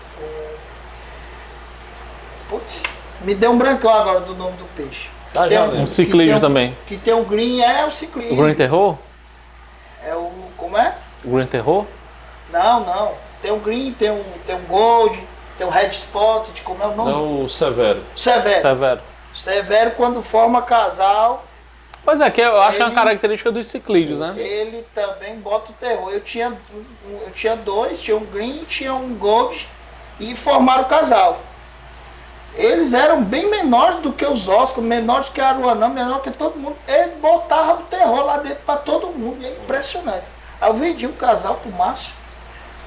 Putz, me deu um brancão agora do nome do peixe. Tá, já lembro. Um ciclídeo também. Que tem o green, o ciclídeo. O Green Terror? É o. Como é? O Green Terror? Não. Tem o green, tem um gold, tem o red spot, como é o nome? Não, o Severo. Severo. Severo, quando forma casal. Pois é, que eu acho que é uma característica dos ciclídeos, né? Ele também bota o terror. Eu tinha 2, tinha um green, tinha um gold e formaram o casal. Eles eram bem menores do que os Oscars, menores que a Aruanã, menor que todo mundo. Ele botava o terror lá dentro para todo mundo, é impressionante. Aí eu vendi o casal pro Márcio,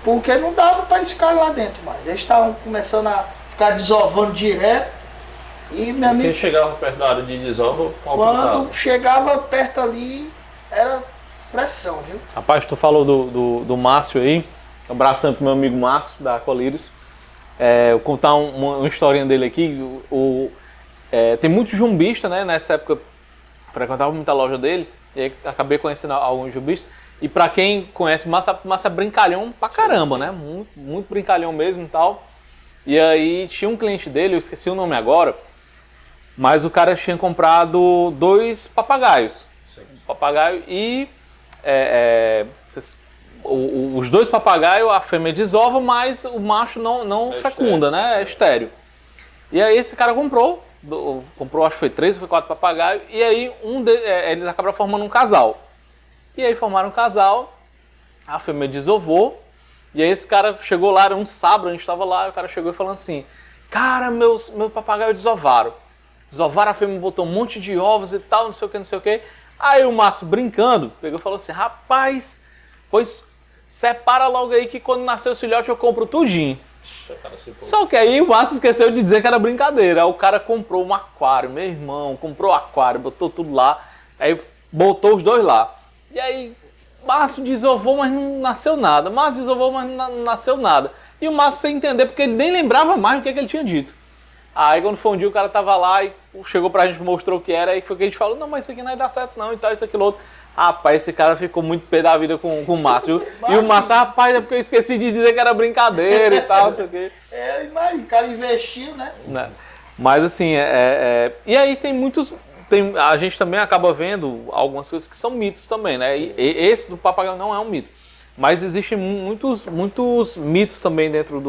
porque não dava para eles ficarem lá dentro mais. Eles estavam começando a ficar desovando direto. E minha amiga, quem chegava perto da área de desova, quando chegava perto ali, era pressão, viu? Rapaz, tu falou do Márcio aí, um abração pro meu amigo Márcio, da Colírios. Eu vou contar uma historinha dele aqui. Tem muito jumbista, né? Nessa época, frequentava muita loja dele, e aí acabei conhecendo alguns jumbistas. E pra quem conhece, Márcio é brincalhão pra caramba, sim. Né? Muito, muito brincalhão mesmo e tal. E aí tinha um cliente dele, eu esqueci o nome agora, mas o cara tinha comprado 2 papagaios. Sim. Um papagaio e os 2 papagaios, a fêmea desova, mas o macho não fecunda, né? É estéreo. E aí esse cara comprou, acho que foi 3 ou foi 4 papagaios, e aí eles acabaram formando um casal. E aí formaram um casal, a fêmea desovou, e aí esse cara chegou lá, era um sábado, a gente estava lá, e o cara chegou e falou assim, cara, meu papagaio desovaram. Desovaram, a fêmea botou um monte de ovos e tal, não sei o que. Aí o Márcio, brincando, pegou e falou assim, rapaz, pois separa logo aí que quando nascer o filhote eu compro tudinho. Só que aí o Márcio esqueceu de dizer que era brincadeira. Aí o cara comprou um aquário, meu irmão, comprou aquário, botou tudo lá, aí botou os 2 lá. E aí, Márcio desovou, mas não nasceu nada. Márcio desovou, mas não nasceu nada. E o Márcio sem entender, porque ele nem lembrava mais do que ele tinha dito. Aí quando foi um dia, o cara tava lá e chegou pra gente, mostrou o que era, aí foi que a gente falou, não, mas isso aqui não vai dar certo não, e tal, isso, aquilo, outro. Rapaz, esse cara ficou muito pé da vida com o Márcio. E o Márcio, rapaz, é porque eu esqueci de dizer que era brincadeira e tal, não sei o quê. Imagina, o cara investiu, né? Mas assim, e aí tem a gente também acaba vendo algumas coisas que são mitos também, né? E esse do papagaio não é um mito. Mas existem muitos mitos também dentro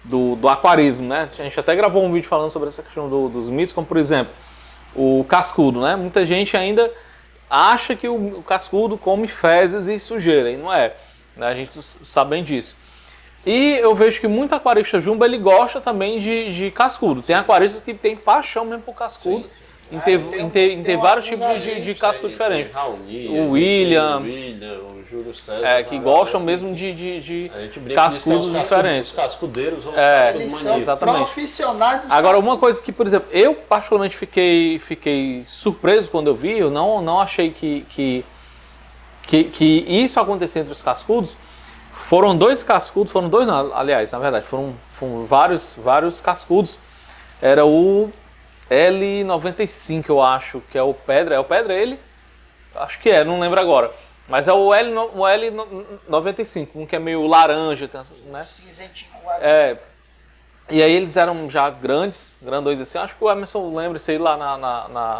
do aquarismo, né? A gente até gravou um vídeo falando sobre essa questão dos mitos, como por exemplo, o cascudo, né? Muita gente ainda acha que o cascudo come fezes e sujeira, e não é, né? A gente sabe bem disso. E eu vejo que muito aquarista jumbo, ele gosta também de cascudo. Tem aquaristas que tem paixão mesmo por cascudo. Sim. Em ter vários tipos de cascudo diferentes. O William, o Júlio César. Que gostam mesmo de cascudos diferentes. Os cascudeiros vão Eles são exatamente. profissionais dos Agora, cascudos. uma coisa que, por exemplo, eu particularmente fiquei surpreso quando eu vi, eu não achei que isso acontecia entre os cascudos. Foram dois cascudos, foram dois não, aliás, na verdade, foram vários cascudos. Era o L95, eu acho, que é o Pedra. É o Pedra ele? Acho que é, não lembro agora. Mas é o L95, um que é meio laranja, né? Cinzentinho com laranja. E aí eles eram já grandões assim. Acho que o Emerson lembra isso aí lá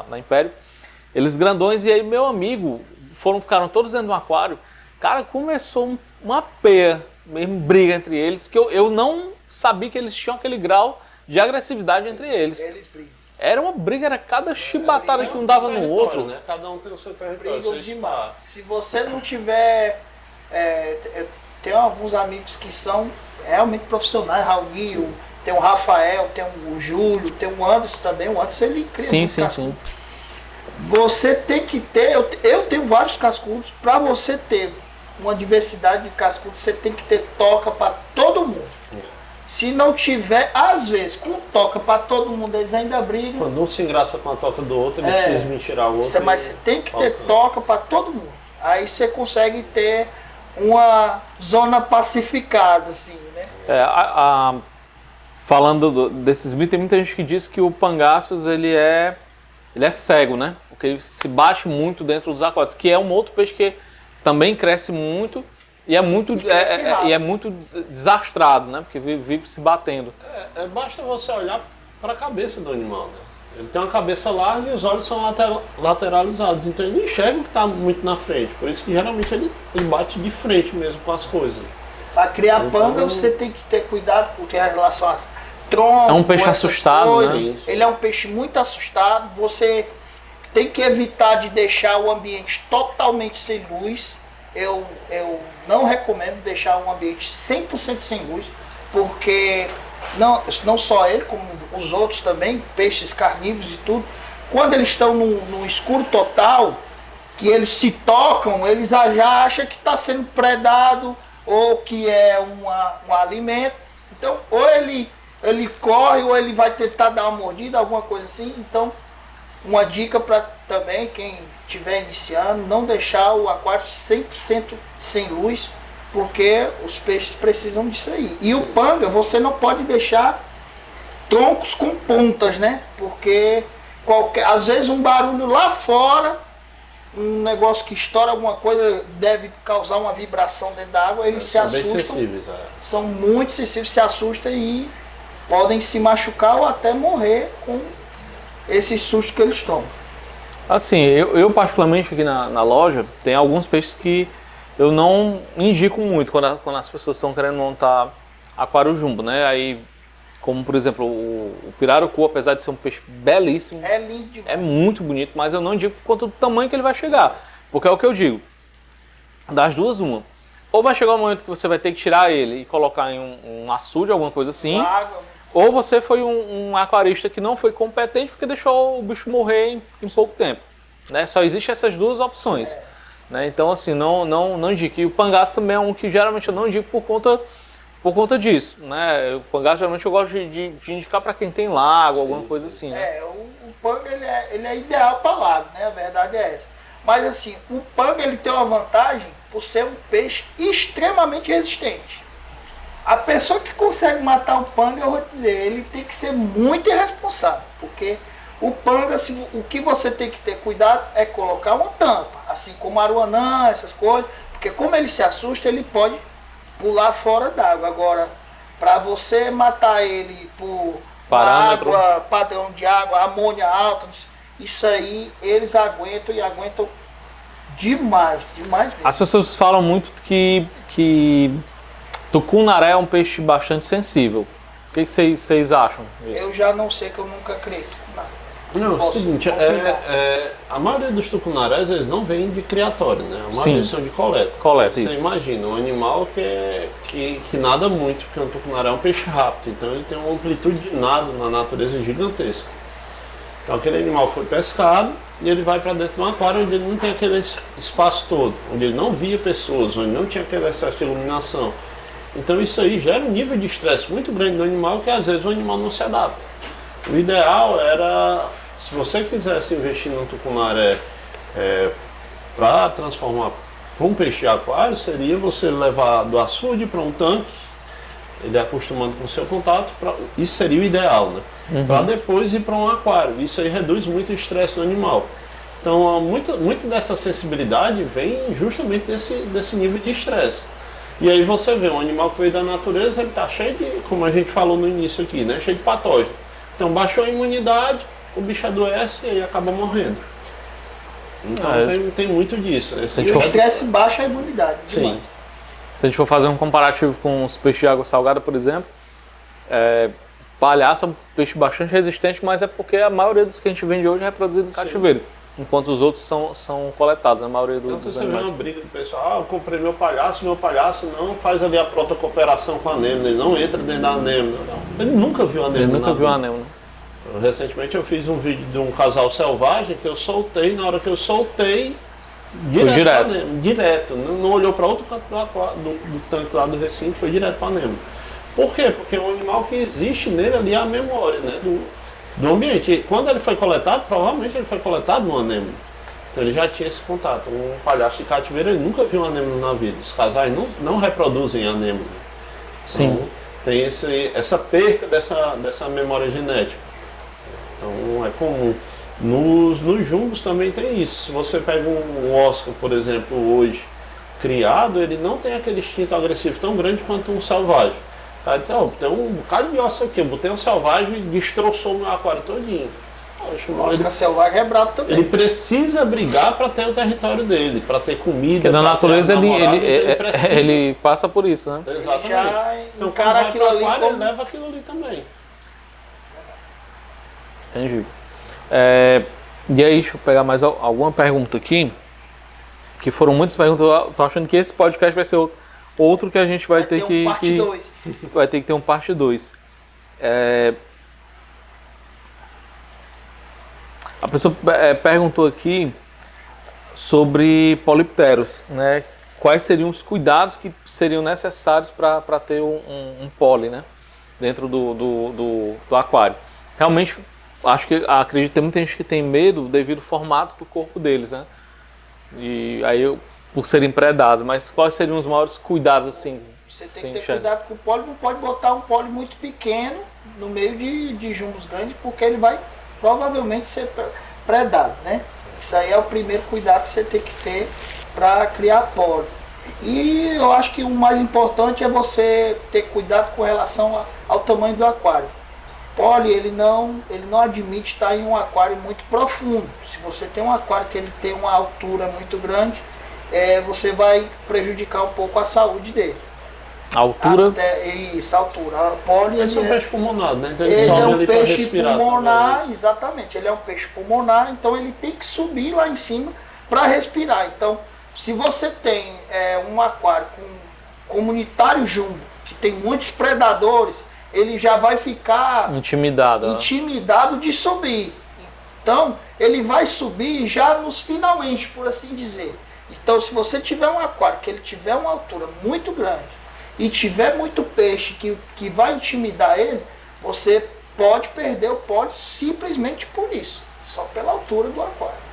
na Império. Eles grandões, e aí meu amigo, ficaram todos dentro do aquário. Cara, começou uma peia, mesmo briga entre eles, que eu não sabia que eles tinham aquele grau de agressividade entre eles. Eles brigam. Era uma briga, era cada chibatada que um dava no outro. Né? Cada um tem o seu território. Brigam demais. Se você não tiver... tem alguns amigos que são realmente profissionais, Raul, tem o Rafael, tem o Júlio, tem o Anderson também. O Anderson, ele cria muito cascudo. Você tem que ter... Eu tenho vários cascudos. Para você ter uma diversidade de cascudos, você tem que ter toca para todo mundo. Se não tiver, às vezes, com toca para todo mundo, eles ainda brigam. Quando um se engraça com a toca do outro, eles cismam tirar o outro. Mas você tem que ter toca para todo mundo. Aí você consegue ter uma zona pacificada, assim, né? Falando desses mitos, tem muita gente que diz que o Pangasus, ele é cego, né? Porque ele se bate muito dentro dos aquários, que é um outro peixe que também cresce muito e é muito desastrado, né? Porque vive se batendo. Basta você olhar para a cabeça do animal, né? Ele tem uma cabeça larga e os olhos são lateralizados, então ele não enxerga o que está muito na frente. Por isso que geralmente ele bate de frente mesmo com as coisas. Para criar panga, você tem que ter cuidado porque a relação a tronco. É um peixe assustado, né? Ele é um peixe muito assustado. Você tem que evitar de deixar o ambiente totalmente sem luz. Eu não recomendo deixar um ambiente 100% sem luz, porque não só ele, como os outros também, peixes carnívoros e tudo, quando eles estão no escuro total, que eles se tocam, eles já acham que está sendo predado ou que é um alimento. Então, ou ele corre ou ele vai tentar dar uma mordida, alguma coisa assim. Então, uma dica para também quem estiver iniciando, não deixar o aquário 100% sem luz, porque os peixes precisam disso aí. E o panga, você não pode deixar troncos com pontas, né? Porque às vezes um barulho lá fora, um negócio que estoura alguma coisa, deve causar uma vibração dentro da água, eles se assustam. Bem sensíveis, São muito sensíveis, se assustam e podem se machucar ou até morrer com esse susto que eles tomam. Assim, eu particularmente aqui na loja, tem alguns peixes que eu não indico muito quando as pessoas estão querendo montar aquário jumbo, né? Aí, como por exemplo, o pirarucu, apesar de ser um peixe belíssimo, é lindo demais. É muito bonito, mas eu não indico por conta do tamanho que ele vai chegar. Porque é o que eu digo, das duas, uma. Ou vai chegar um momento que você vai ter que tirar ele e colocar em um açude, alguma coisa assim. Ou você foi um aquarista que não foi competente porque deixou o bicho morrer em pouco tempo, né? Só existem essas duas opções, né? Então assim, não indico. E o pangaço também é um que geralmente eu não indico por conta disso, né? O pangaço geralmente eu gosto de indicar para quem tem lago, alguma coisa assim, né? O panga ele é ideal para lago, né? A verdade é essa. Mas assim, o panga ele tem uma vantagem por ser um peixe extremamente resistente. A pessoa que consegue matar o panga, eu vou dizer, ele tem que ser muito irresponsável, porque o panga, o que você tem que ter cuidado é colocar uma tampa, assim como aruanã, essas coisas, porque como ele se assusta, ele pode pular fora d'água. Agora, para você matar ele por água, padrão de água, amônia alta, isso aí eles aguentam e aguentam demais mesmo. As pessoas falam muito que tucunaré é um peixe bastante sensível. O que vocês acham disso? Eu já não sei, que eu nunca criei tucunaré. Não, é o Posso seguinte, confirmar. a maioria dos tucunarés, eles não vêm de criatório, né? A maioria Sim. são de coleta. Coleta, Você isso. imagina, um animal que nada muito, porque um tucunaré é um peixe rápido, então ele tem uma amplitude de nado na natureza gigantesca. Então aquele animal foi pescado e ele vai para dentro de um aquário onde ele não tem aquele espaço todo, onde ele não via pessoas, onde não tinha aquele excesso de iluminação. Então isso aí gera um nível de estresse muito grande no animal que às vezes o animal não se adapta. O ideal era, se você quisesse investir num tucunaré para transformar para um peixe de aquário, seria você levar do açude para um tanque, ele acostumando com o seu contato, isso seria o ideal, né? Para depois ir para um aquário. Isso aí reduz muito o estresse no animal. Então, muito dessa sensibilidade vem justamente desse nível de estresse. E aí você vê um animal que veio da natureza, ele está cheio de, como a gente falou no início aqui, né? Cheio de patógeno. Então, baixou a imunidade, o bicho adoece e aí acaba morrendo. Então, tem muito disso. E o estresse baixa a imunidade. Sim. Demais. Se a gente for fazer um comparativo com os peixes de água salgada, por exemplo, palhaço é um peixe bastante resistente, mas é porque a maioria dos que a gente vende hoje é reproduzido no cativeiro, enquanto os outros são coletados, a maioria Então dos você vê animais. uma briga do pessoal, eu comprei meu palhaço não faz ali a pronta cooperação com a anêmona, ele não entra dentro da anêmona. Ele nunca viu a anêmona. Ele nunca viu a anêmona. Recentemente eu fiz um vídeo de um casal selvagem que eu soltei, na hora que eu soltei, direto. Não olhou para outro canto do tanque lá do recinto, foi direto para a anêmona. Por quê? Porque é um animal que existe nele ali a memória, né, do ambiente. E quando ele foi coletado, provavelmente ele foi coletado no anêmona. Então ele já tinha esse contato. Um palhaço de cativeiro, ele nunca viu um anêmona na vida. Os casais não reproduzem anêmona. Sim. Então, tem essa perca dessa memória genética. Então é comum. Nos jumbos também tem isso. Se você pega um Oscar, por exemplo, hoje criado, ele não tem aquele instinto agressivo tão grande quanto um selvagem. O cara diz, tem um bocado de osso aqui, eu botei um selvagem e destroçou o meu aquário todinho. O Oscar selvagem é brabo também. Ele precisa brigar para ter o território dele, para ter comida. Porque na natureza precisa. ele passa por isso, né? Exatamente. Já Então, encara quando aquilo ali aquário, como... ele leva aquilo ali também. Entendi. E aí, deixa eu pegar mais alguma pergunta aqui, que foram muitas perguntas. Eu tô achando que esse podcast vai ser outro que a gente vai ter que... parte 2. Vai ter que ter um parte 2. A pessoa perguntou aqui sobre polipteros, né? Quais seriam os cuidados que seriam necessários para ter um poli, né? Dentro do aquário. Realmente, acredito que tem muita gente que tem medo devido ao formato do corpo deles, né? E aí, por serem predados, mas quais seriam os maiores cuidados, assim? Você tem que ter cuidado com o poli, não pode botar um poli muito pequeno no meio de jumbos grandes, porque ele vai provavelmente ser predado, né? Isso aí é o primeiro cuidado que você tem que ter para criar poli. E eu acho que o mais importante é você ter cuidado com relação ao tamanho do aquário. Poli, ele não admite estar em um aquário muito profundo. Se você tem um aquário que ele tem uma altura muito grande, você vai prejudicar um pouco a saúde dele. A altura? Isso, a altura. A poli, Esse é um peixe pulmonar, né? Então ele sobe é um ali pra peixe respirar pulmonar, também. exatamente. Ele é um peixe pulmonar, então ele tem que subir lá em cima para respirar. Então, se você tem um aquário com comunitário jumbo, que tem muitos predadores, ele já vai ficar intimidado de subir. Então, ele vai subir já nos finalmente, por assim dizer. Então, se você tiver um aquário que ele tiver uma altura muito grande e tiver muito peixe que vai intimidar ele, você pode perder o poli simplesmente por isso, só pela altura do aquário.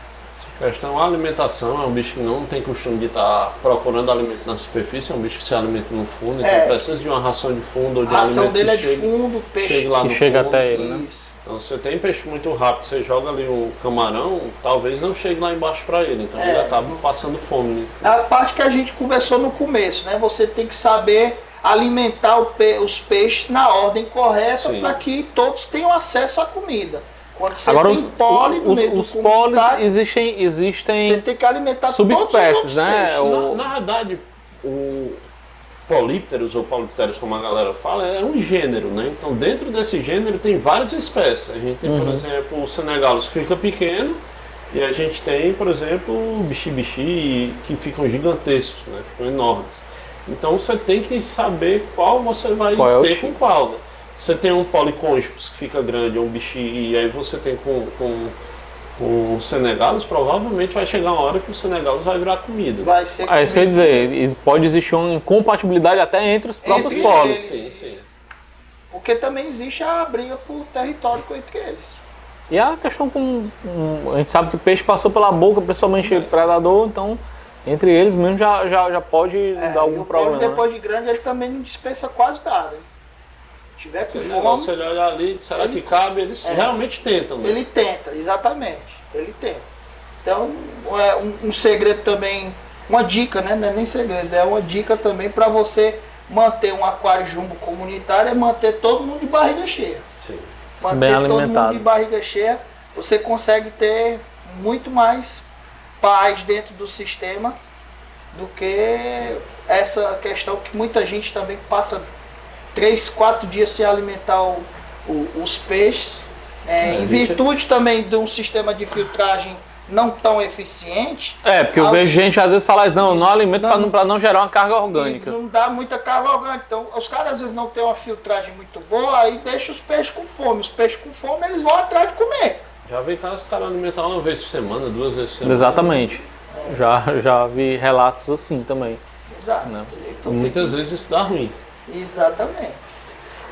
A questão da alimentação, é um bicho que não tem costume de estar procurando alimento na superfície, é um bicho que se alimenta no fundo, então precisa de uma ração de fundo ou de a ração alimento dele que é de fundo, peixe chegue lá no que chega fundo. até ele, né? Isso. Então, se você tem peixe muito rápido, você joga ali o camarão, talvez não chegue lá embaixo para ele, então ele acaba passando fome. Né? A parte que a gente conversou no começo, né? Você tem que saber alimentar os peixes na ordem correta para que todos tenham acesso à comida. Quando você Agora, tem pole no meio os do pólis comunitário, existem você tem que alimentar subespécies, todos os né? outros peixes. Na verdade, o polípteros ou polipteros, como a galera fala, é um gênero, né? Então, dentro desse gênero tem várias espécies. A gente tem, por exemplo, o senegalus que fica pequeno, e a gente tem, por exemplo, o bichi-bichi, que ficam gigantescos, né? Ficam enormes. Então, você tem que saber qual você vai ter com qual, né? Você tem um policônjugos que fica grande, um bichi, e aí você tem com o senegalus, provavelmente vai chegar uma hora que o senegalus vai virar comida. Vai ser isso que eu ia dizer, pode existir uma incompatibilidade até entre os próprios Entre pólis. eles. Sim, sim. Porque também existe a briga por território entre eles. E a questão a gente sabe que o peixe passou pela boca, principalmente predador, então entre eles mesmo já pode dar algum e o problema. pole, depois de grande, ele também não dispensa quase nada. Se tiver com fome, Se ele olhar ali, será que cabe? Eles realmente tentam, né? ele tenta, exatamente. Ele tenta. Então, um segredo também, uma dica, né? Não é nem segredo, é uma dica também para você manter um aquário jumbo comunitário, é manter todo mundo de barriga cheia. Sim. Manter Bem todo alimentado. mundo de barriga cheia, você consegue ter muito mais paz dentro do sistema do que essa questão que muita gente também passa 3, 4 dias sem alimentar os peixes, em virtude também de um sistema de filtragem não tão eficiente. Porque eu vejo gente às vezes falar, não alimento para não gerar uma carga orgânica. Não dá muita carga orgânica. Então, os caras às vezes não têm uma filtragem muito boa, aí deixa os peixes com fome. Os peixes com fome, eles vão atrás de comer. Já vi casos os caras alimentar uma vez por semana, 2 vezes por semana. Exatamente. Já vi relatos assim também. Exato. Não. Então, Muitas vezes isso dá ruim. Exatamente.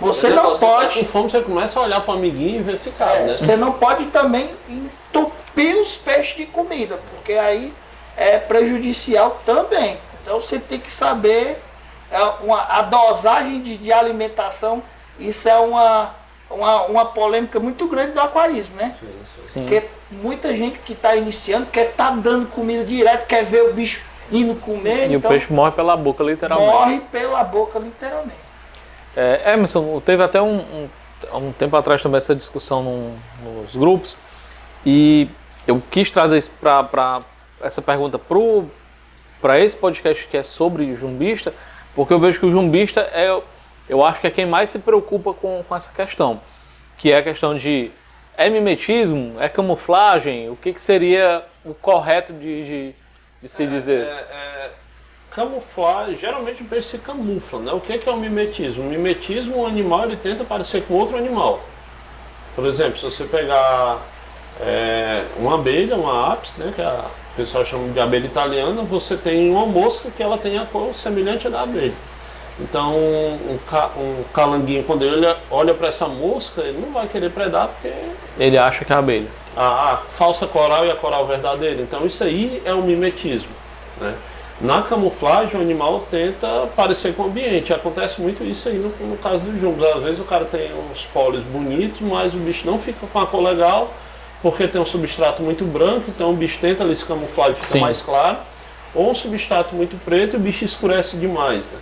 Você Por exemplo, não você pode. tá com fome, você começa a olhar para o amiguinho e ver se cabe, né? Você não pode também entupir os peixes de comida, porque aí é prejudicial também. Então você tem que saber a dosagem de alimentação. Isso é uma polêmica muito grande do aquarismo, né? Sim. Porque muita gente que está iniciando quer estar dando comida direto, quer ver o bicho indo comer. E então o peixe morre pela boca, literalmente. morre pela boca, literalmente. Emerson, teve até um tempo atrás também essa discussão nos grupos, e eu quis trazer isso para essa pergunta para esse podcast que é sobre jumbista, porque eu vejo que o jumbista eu acho que é quem mais se preocupa com essa questão, que é a questão de mimetismo, é camuflagem, o que seria o correto de se dizer? Camuflar, geralmente o peixe se camufla, né? O que é o mimetismo? O mimetismo, o animal ele tenta parecer com outro animal. Por exemplo, se você pegar uma abelha, uma apis, né, que o pessoal chama de abelha italiana, você tem uma mosca que ela tem a cor semelhante à da abelha. Então, um calanguinho, quando ele olha para essa mosca, ele não vai querer predar porque Ele acha que é a abelha. a falsa coral e a coral verdadeira. Então, isso aí é o mimetismo, né? Na camuflagem, o animal tenta parecer com o ambiente. Acontece muito isso aí no caso dos jumbos. Às vezes o cara tem uns pólios bonitos, mas o bicho não fica com a cor legal, porque tem um substrato muito branco, então o bicho tenta ali se camuflar e fica mais claro. Ou um substrato muito preto e o bicho escurece demais, né?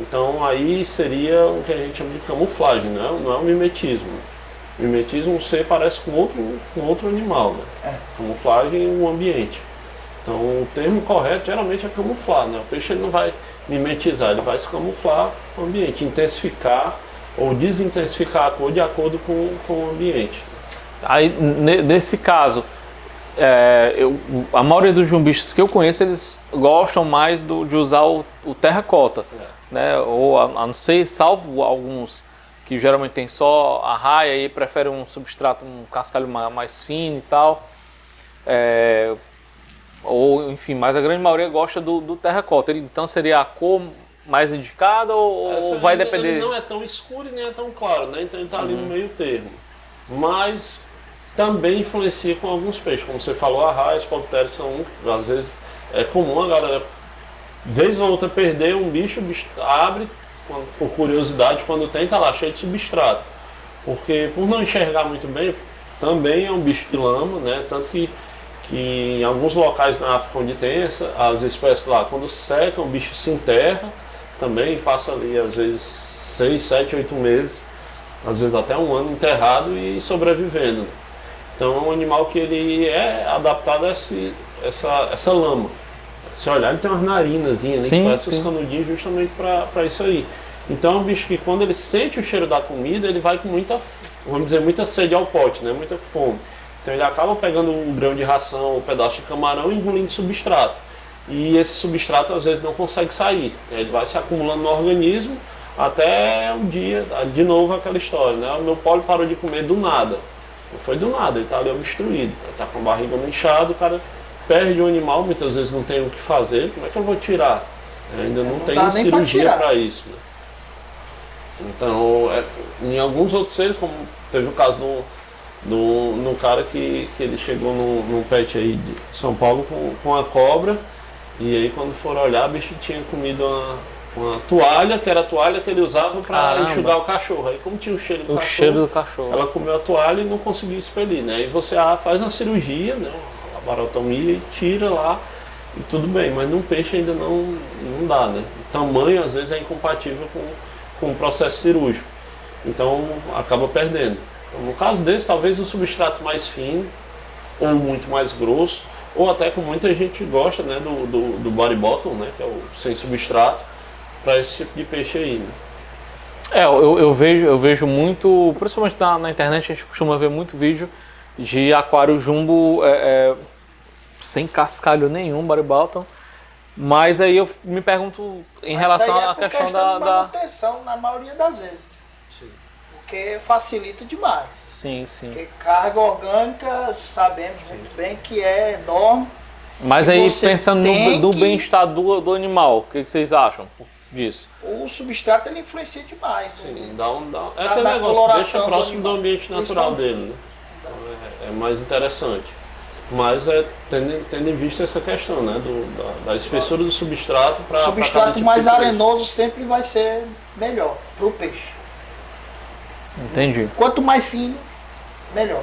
Então aí seria o que a gente chama de camuflagem, não é o mimetismo. Mimetismo você parece com outro animal, né? Camuflagem o ambiente. Então o termo correto geralmente é camuflar, né? O peixe ele não vai mimetizar, ele vai se camuflar com o ambiente, intensificar ou desintensificar a cor de acordo com o ambiente. Aí, nesse caso, a maioria dos jumbistas que eu conheço, eles gostam mais de usar o terracota, né? Ou a não ser, salvo alguns que geralmente tem só a raia e preferem um substrato, um cascalho mais fino e tal. Ou enfim, mas a grande maioria gosta do terracota. Então seria a cor mais indicada ou vai depender? Ele não é tão escuro e nem é tão claro, né? Então ele está ali no meio termo. Mas também influencia com alguns peixes, como você falou, a raia, os polipteros são às vezes é comum a galera, vez ou outra, perder um bicho, o bicho abre por curiosidade, quando tem, tá lá cheio de substrato. Porque por não enxergar muito bem, também é um bicho de lama, né? Tanto que em alguns locais na África onde tem as espécies lá, quando secam, o bicho se enterra, também passa ali às vezes 6, 7, 8 meses, às vezes até um ano enterrado e sobrevivendo. Então é um animal que ele é adaptado a essa lama. Se olhar, ele tem umas narinazinhas, né, que parece os canudinhos justamente para isso aí. Então é um bicho que quando ele sente o cheiro da comida, ele vai com muita, vamos dizer, muita sede ao pote, né, muita fome. Então ele acaba pegando um grão de ração, um pedaço de camarão e engolindo substrato. E esse substrato às vezes não consegue sair. Ele vai se acumulando no organismo até um dia, de novo aquela história, né? O meu pólipo parou de comer do nada. Não foi do nada, ele está ali obstruído. Ele está com a barriga inchada, o cara perde o animal, muitas vezes não tem o que fazer. Como é que eu vou tirar? Ainda não tem cirurgia para isso. Né? Então, em alguns outros seres, como teve o caso no cara que ele chegou num pet aí de São Paulo com a cobra, e aí quando foram olhar, o bicho tinha comido uma toalha, que era a toalha que ele usava para enxugar o cachorro. Aí como tinha o cheiro do cachorro, ela comeu a toalha e não conseguiu expelir, né? Aí você faz uma cirurgia, né? Uma laparotomia e tira lá e tudo bem, mas num peixe ainda não dá, né? O tamanho às vezes é incompatível com o processo cirúrgico, então acaba perdendo. Então, no caso desse, talvez um substrato mais fino ou muito mais grosso, ou até como muita gente gosta, né, do body bottom, né, que é o sem substrato, para esse tipo de peixe aí. Né? Eu vejo muito, principalmente na internet, a gente costuma ver muito vídeo de aquário jumbo sem cascalho nenhum, body bottom. Mas aí eu me pergunto em relação à questão da manutenção, na maioria das vezes. Sim. Porque facilita demais. Sim, sim. Porque carga orgânica, sabemos muito bem que é enorme. Mas aí pensando no bem-estar do animal, o que vocês acham disso? O substrato ele influencia demais. Sim, é aquele negócio, deixa próximo do ambiente natural dele, né? Então é mais interessante. Mas tendo em vista essa questão, né, da espessura do substrato para cada substrato tipo mais de peixe. arenoso sempre vai ser melhor para o peixe. Entendi. Quanto mais fino, melhor.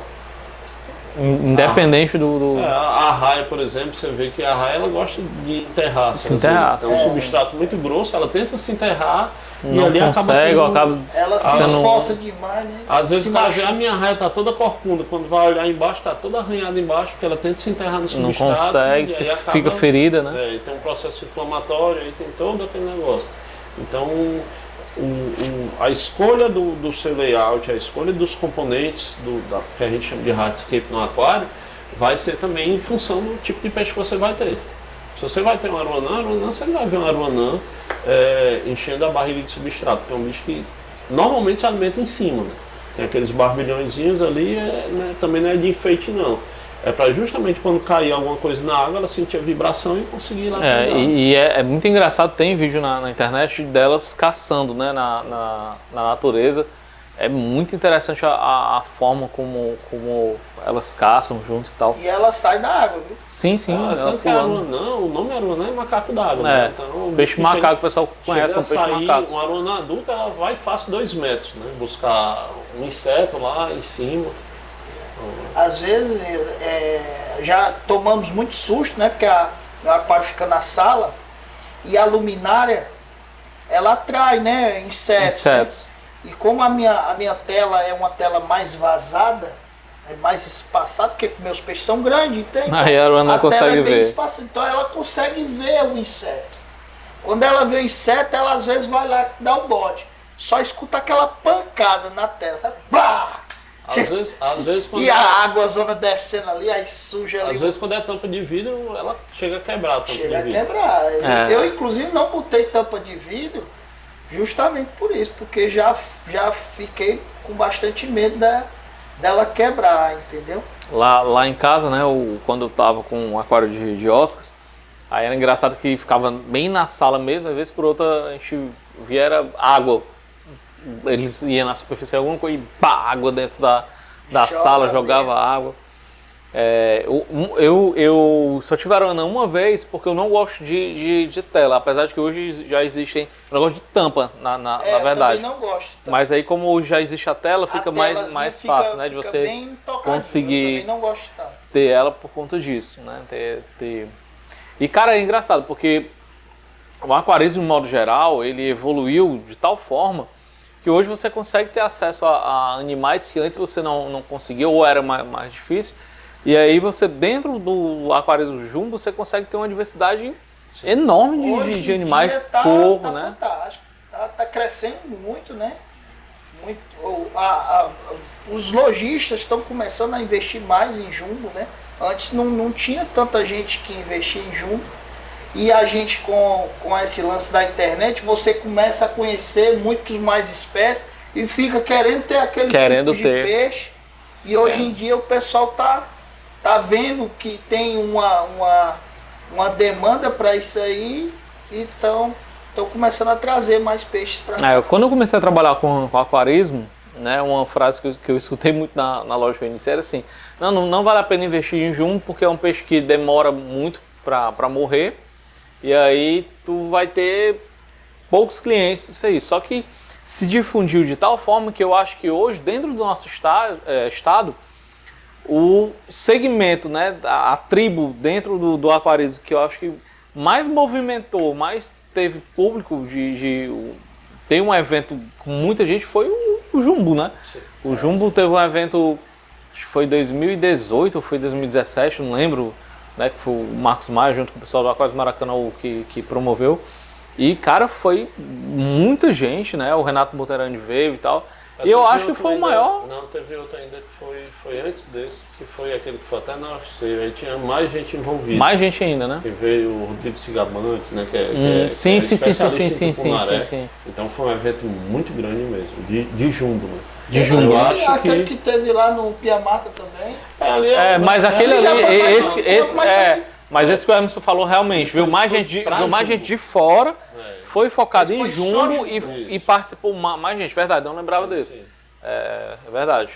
Independente do... A arraia, por exemplo, você vê que a arraia ela gosta de enterrar. Se enterrar. É um substrato muito grosso, ela tenta se enterrar não e ali consegue, ela se esforça demais, né? Às vezes o cara vê, a minha arraia tá toda corcunda, quando vai olhar embaixo, tá toda arranhada embaixo, porque ela tenta se enterrar no substrato. Não consegue, fica ferida, né? E tem um processo inflamatório, aí tem todo aquele negócio. Então, a escolha do seu layout, a escolha dos componentes que a gente chama de hardscape no aquário, vai ser também em função do tipo de peixe que você vai ter. Se você vai ter um aruanã, você não vai ver um aruanã enchendo a barriga de substrato, porque é um bicho que normalmente se alimenta em cima, né? Tem aqueles barbilhõezinhos ali, né, também não é de enfeite não. É para justamente quando cair alguma coisa na água, ela sentir a vibração e conseguir ir lá pegar. E é muito engraçado, tem vídeo na internet delas caçando, né, na natureza. É muito interessante a forma como elas caçam junto e tal. E ela sai da água, viu? Sim. Tanto que aruanã, o nome aruanã é macaco d'água, né? Então, peixe macaco, o pessoal conhece como peixe macaco. Um aruanã adulto, ela vai fácil 2 metros, né? Buscar um inseto lá em cima. Às vezes já tomamos muito susto, né? Porque meu aquário fica na sala e a luminária ela atrai, né? Insetos. Né? E como a minha tela é uma tela mais vazada, é mais espaçada, porque meus peixes são grandes, entende? Aí a Aruanã consegue ver. Espaçada, então ela consegue ver o inseto. Quando ela vê o inseto, ela às vezes vai lá dar o bote. Só escuta aquela pancada na tela, sabe? Bah! Às vezes quando e a água, a zona descendo ali, aí suja ali. Às vezes quando é tampa de vidro, ela chega a quebrar a tampa de vidro. Chega a quebrar. Eu inclusive não botei tampa de vidro justamente por isso, porque já fiquei com bastante medo dela quebrar, entendeu? Lá em casa, né, quando eu tava com um aquário de oscas, aí era engraçado que ficava bem na sala mesmo, às vezes por outra a gente via era água. Eles iam na superfície alguma coisa e pá, água dentro da sala, jogava água. Eu só tive aruanã uma vez porque eu não gosto de tela, apesar de que hoje já existem, eu não gosto de tampa, na verdade. Eu também não gosto. Mas aí como hoje já existe a tela, fica mais fácil, né, de você conseguir ter ela por conta disso, né? E cara, é engraçado porque o aquarismo, de modo geral, ele evoluiu de tal forma que hoje você consegue ter acesso a animais que antes você não conseguia ou era mais difícil. E aí você, dentro do aquarismo jumbo, você consegue ter uma diversidade enorme Hoje de em animais, dia porco, tá né? fantástico. Tá crescendo muito, né? Muito, os lojistas estão começando a investir mais em jumbo, né? Antes não tinha tanta gente que investia em jumbo. E a gente com esse lance da internet, você começa a conhecer muitos mais espécies e fica querendo ter aquele tipo de peixe. E hoje em dia o pessoal tá vendo que tem uma demanda para isso aí, e estão começando a trazer mais peixes para cá. Quando eu comecei a trabalhar com aquarismo, né, uma frase que eu escutei muito na loja que eu iniciei era assim: não vale a pena investir em jumbo porque é um peixe que demora muito para morrer, e aí tu vai ter poucos clientes, isso aí. Só que se difundiu de tal forma que eu acho que hoje, dentro do nosso estado, o segmento, né, a tribo dentro do aquarismo que eu acho que mais movimentou, mais teve público tem um evento com muita gente, foi o Jumbo, né? Sim. O Jumbo teve um evento, acho que foi 2018 ou foi 2017, não lembro, né? Que foi o Marcos Maia junto com o pessoal do Aquários Maracanã que promoveu. E, cara, foi muita gente, né? O Renato Boterani veio e tal. E eu acho que foi o maior. Não, teve outro ainda que foi antes desse, que foi aquele que foi até na UFC. Aí tinha mais gente envolvida. Mais gente ainda, né? Que veio o Rodrigo Cigabante, né? Sim. Então foi um evento muito grande mesmo, de jumbo, né? De jumbo. Eu acho aquele que teve lá no Piamata também. Mas aquele ali, mas esse que o Emerson falou realmente, viu mais gente de fora. Foi focado em jumbo e participou mais gente, verdade, não lembrava desse. Sim. É verdade.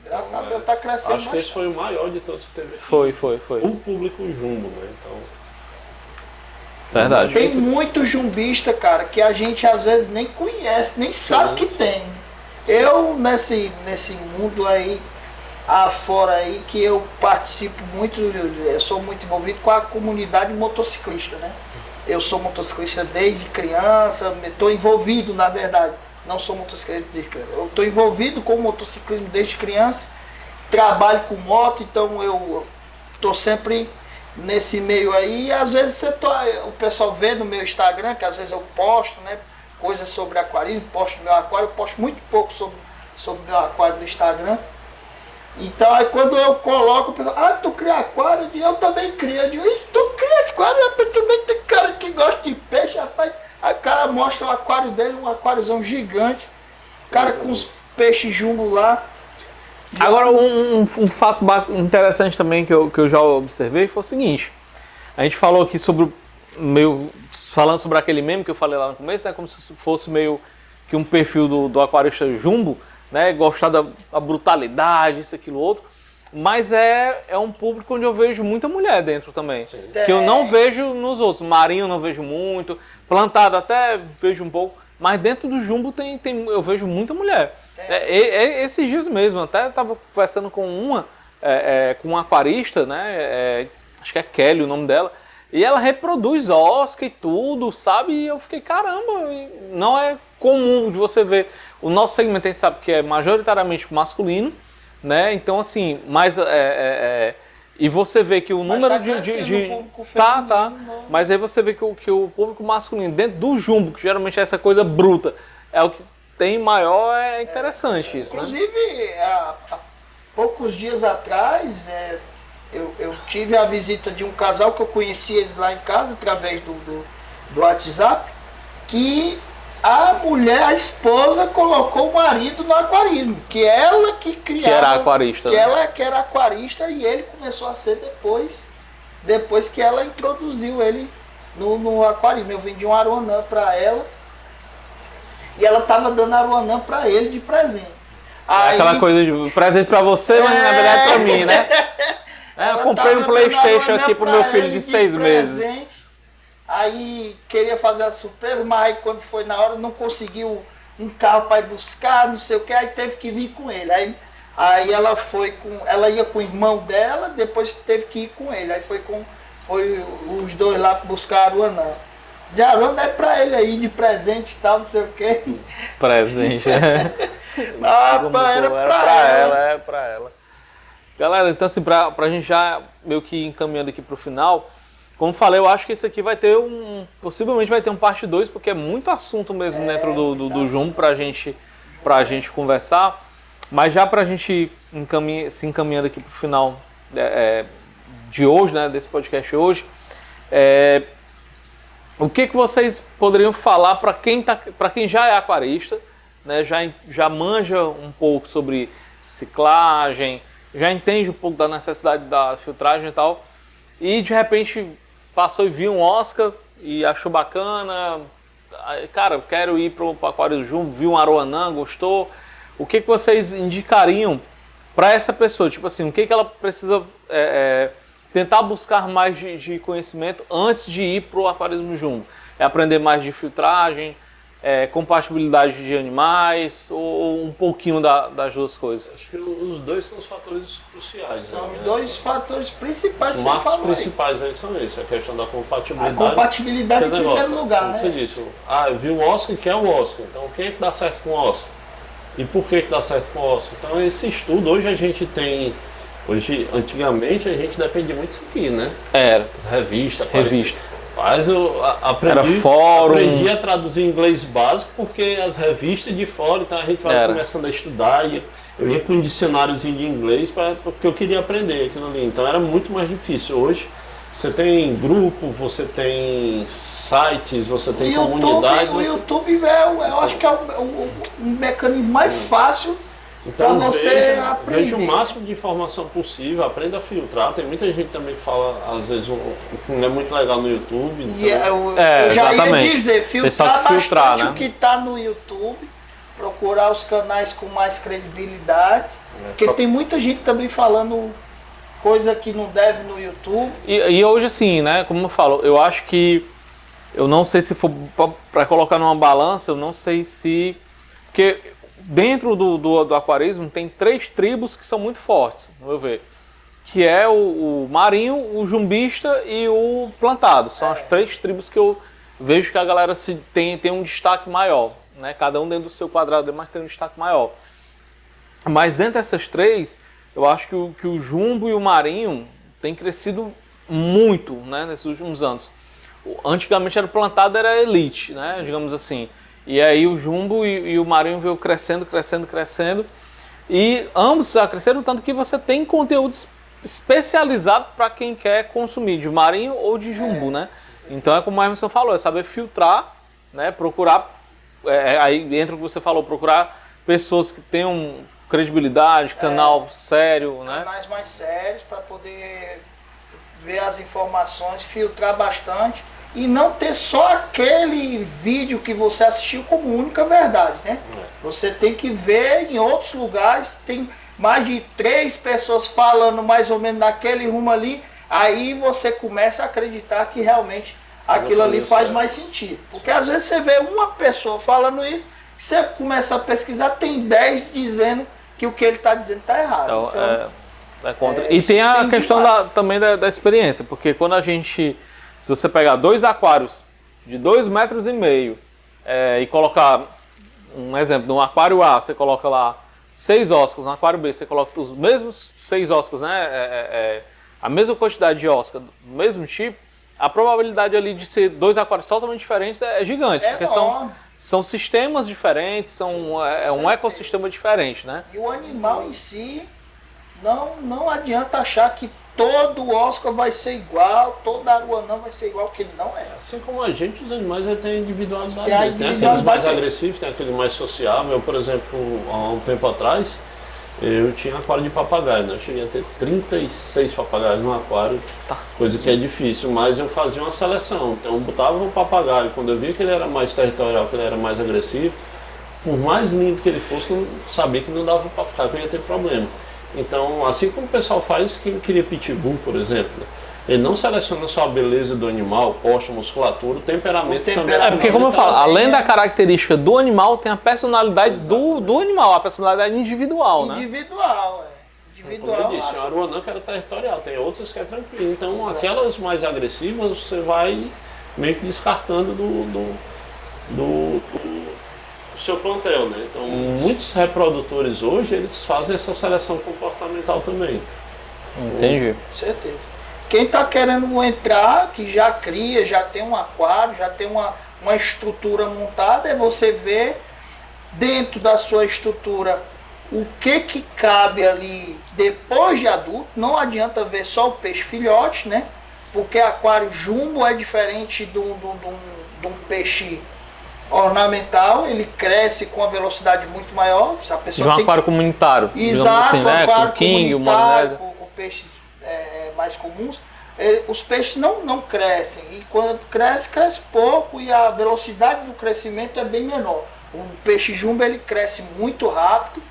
Graças a Deus tá crescendo. Acho que esse foi o maior de todos que teve aqui. Foi. O público jumbo, né? Então. Verdade. Tem muito jumbista, cara, que a gente às vezes nem conhece, nem sabe que tem. Eu, nesse mundo aí, afora aí, que eu participo muito, eu sou muito envolvido com a comunidade motociclista, né? Eu sou motociclista desde criança, estou envolvido, na verdade, não sou motociclista desde criança, eu estou envolvido com motociclismo desde criança, trabalho com moto, então eu estou sempre nesse meio aí, e às vezes o pessoal vê no meu Instagram, que às vezes eu posto, né, coisas sobre aquarismo, posto no meu aquário, eu posto muito pouco sobre o meu aquário no Instagram. Então aí quando eu coloco, o pessoal, tu cria aquário? Eu também crio. Eu digo, tu cria aquário? Também tem cara que gosta de peixe, rapaz. Aí o cara mostra o aquário dele, um aquáriozão gigante. O cara com os peixes jumbo lá. Agora um fato interessante também que eu já observei foi o seguinte. A gente falou aqui falando sobre aquele meme que eu falei lá no começo, né, como se fosse meio que um perfil do aquarista jumbo, né, gostar da brutalidade, isso, aquilo, outro, mas é um público onde eu vejo muita mulher dentro também, sim, que eu não vejo nos outros. Marinho eu não vejo muito, plantado até vejo um pouco, mas dentro do jumbo eu vejo muita mulher. Esses dias mesmo, até estava conversando com com uma aquarista, né, acho que é Kelly o nome dela, e ela reproduz Oscar e tudo, sabe? E eu fiquei, caramba, não é comum de você ver. O nosso segmento a gente sabe que é majoritariamente masculino, né? Então, assim, mas e você vê que o número mas aí você vê que o público masculino dentro do jumbo, que geralmente é essa coisa bruta, é o que tem maior, é interessante isso, inclusive, né? Há poucos dias atrás, eu tive a visita de um casal que eu conheci eles lá em casa, através do WhatsApp, que a esposa colocou o marido no aquarismo, que ela que criava, que era aquarista, que ela que era aquarista, e ele começou a ser depois que ela introduziu ele no aquarismo. Eu vendi um aruanã para ela e ela estava dando aruanã para ele de presente. Aí, aquela coisa de presente para você, mas na verdade para mim, né? Eu comprei um PlayStation aqui pro meu filho de 6 meses. Aí queria fazer a surpresa, mas aí quando foi na hora não conseguiu um carro para ir buscar, não sei o que, aí teve que vir com ele. Aí ela ia com o irmão dela, depois teve que ir com ele. Aí foi os dois lá buscar Aruanã. De Aruana é pra ele aí, de presente e tal, não sei o quê. Presente. Rapaz, era pra ela. É pra ela. Galera, então assim, pra gente já meio que encaminhando aqui pro final, como falei, eu acho que esse aqui vai ter possivelmente vai ter um parte 2, porque é muito assunto mesmo dentro do Jumbo pra gente conversar. Mas já pra gente se encaminhando aqui pro final de hoje, né, desse podcast hoje, o que vocês poderiam falar para quem já é aquarista, né, já manja um pouco sobre ciclagem, já entende um pouco da necessidade da filtragem e tal, e de repente passou e viu um Oscar e achou bacana, cara, eu quero ir para o Aquário do Jumbo, viu um Aroanã, gostou, o que vocês indicariam para essa pessoa? Tipo assim, o que ela precisa tentar buscar mais de conhecimento antes de ir para o aquarismo jumbo? É aprender mais de filtragem, compatibilidade de animais, ou um pouquinho das duas coisas? Acho que os dois são os fatores cruciais. São os dois fatores principais. Os marcos principais aí são esses, a questão da compatibilidade. A compatibilidade em primeiro lugar, né? Você disse, eu vi o Oscar e quer o Oscar, então quem é que dá certo com o Oscar? E por que dá certo com o Oscar? Então esse estudo, hoje a gente tem... Antigamente a gente dependia muito disso aqui, né? Era. As revistas. Mas eu aprendi a traduzir inglês básico porque as revistas de fora, então a gente vai começando a estudar e eu ia com um dicionáriozinho de inglês porque eu queria aprender aquilo ali. Então era muito mais difícil. Hoje você tem grupo, você tem sites, você tem comunidades. O YouTube eu acho que é o mecanismo mais fácil. Então você veja o máximo de informação possível, aprenda a filtrar. Tem muita gente também que fala, às vezes, o que não é muito legal no YouTube. Então... eu já ia dizer, filtrar bastante, né? O que está no YouTube, procurar os canais com mais credibilidade, porque tem muita gente também falando coisa que não deve no YouTube. E hoje assim, né, como eu falo, eu acho que, eu não sei se for para colocar numa balança, eu não sei se... Porque dentro do aquarismo tem 3 tribos que são muito fortes, no meu ver. Que é o marinho, o jumbista e o plantado. São as 3 tribos que eu vejo que a galera tem um destaque maior. Né? Cada um dentro do seu quadrado, mas tem um destaque maior. Mas dentro dessas 3, eu acho que o jumbo e o marinho têm crescido muito, né, nesses últimos anos. Antigamente era plantado, era elite, né, digamos assim. E aí o jumbo e o marinho veio crescendo. E ambos já cresceram tanto que você tem conteúdo especializado para quem quer consumir, de marinho ou de jumbo, né? Então é como a Emerson falou, é saber filtrar, né? Procurar, aí entra o que você falou, procurar pessoas que tenham credibilidade, canal sério, né? Canais mais sérios para poder ver as informações, filtrar bastante. E não ter só aquele vídeo que você assistiu como única verdade, né? Você tem que ver em outros lugares, tem mais de 3 pessoas falando mais ou menos naquele rumo ali, aí você começa a acreditar que realmente aquilo ali faz mais sentido. Porque às vezes você vê uma pessoa falando isso, você começa a pesquisar, tem 10 dizendo que o que ele está dizendo está errado. Então, é contra. E tem a questão também da experiência, porque quando a gente... Se você pegar 2 aquários de 2,5 metros e colocar, um exemplo, no aquário A, você coloca lá 6 Oscars, no aquário B você coloca os mesmos 6 Oscars, né? A mesma quantidade de Oscar, do mesmo tipo, a probabilidade ali de ser 2 aquários totalmente diferentes é gigante, porque são sistemas diferentes, é um ecossistema diferente, né? E o animal em si, não adianta achar que todo Oscar vai ser igual, toda Aruanã vai ser igual, porque ele não é. Assim como a gente, os animais têm individualidade. Tem aqueles mais agressivos, tem aquele mais sociável. Eu, por exemplo, há um tempo atrás, eu tinha aquário de papagaio, né? Eu cheguei a ter 36 papagaios no aquário, coisa que é difícil, mas eu fazia uma seleção. Então eu botava um papagaio, quando eu via que ele era mais territorial, que ele era mais agressivo, por mais lindo que ele fosse, eu sabia que não dava para ficar, que eu ia ter problema. Então, assim como o pessoal faz, quem cria pitbull, por exemplo, ele não seleciona só a beleza do animal, posta, musculatura, o temperamento também. Porque como eu falo, além da característica do animal, tem a personalidade do animal, a personalidade individual, né? Individual. Como eu disse, a Aruanã que era territorial, tem outras que é tranquilo. Então, aquelas mais agressivas, você vai meio que descartando do seu plantel, né? Então, muitos reprodutores hoje, eles fazem essa seleção comportamental também. Entendi. Com certeza. Quem está querendo entrar, que já cria, já tem um aquário, já tem uma estrutura montada, é você ver dentro da sua estrutura o que cabe ali depois de adulto. Não adianta ver só o peixe filhote, né? Porque aquário jumbo é diferente de um peixe ornamental, ele cresce com uma velocidade muito maior. Se a pessoa De um tem aquário comunitário. Exato, assim, né? aquário Com king, comunitário, maionésia. com peixes mais comuns, os peixes não crescem. E quando cresce pouco e a velocidade do crescimento é bem menor. O peixe jumbo ele cresce muito rápido,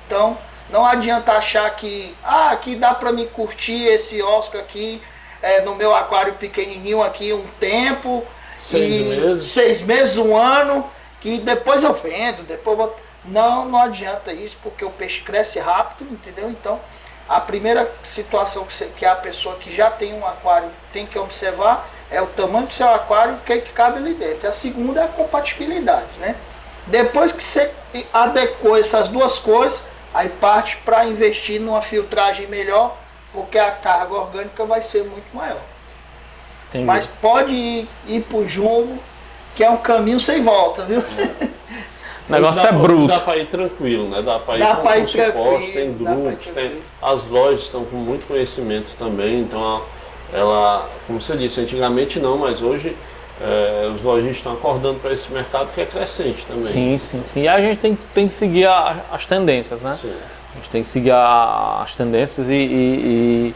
então não adianta achar que aqui dá para me curtir esse Oscar aqui no meu aquário pequenininho aqui um tempo, 6 meses, 1 ano, que depois eu vendo, não adianta isso, porque o peixe cresce rápido, entendeu? Então a primeira situação que a pessoa que já tem um aquário tem que observar é o tamanho do seu aquário, o que cabe ali dentro. A segunda é a compatibilidade, né? Depois que você adequou essas duas coisas, aí parte para investir numa filtragem melhor, porque a carga orgânica vai ser muito maior. Entendi. Mas pode ir para o jumbo, que é um caminho sem volta, viu? O negócio é bruto. Dá para ir tranquilo, né? Dá para ir com suporte, tem grupos, as lojas estão com muito conhecimento também, então ela, como você disse, antigamente não, mas hoje os lojistas estão acordando para esse mercado que é crescente também. Sim. E a gente tem que seguir as tendências, né? Sim. A gente tem que seguir as tendências e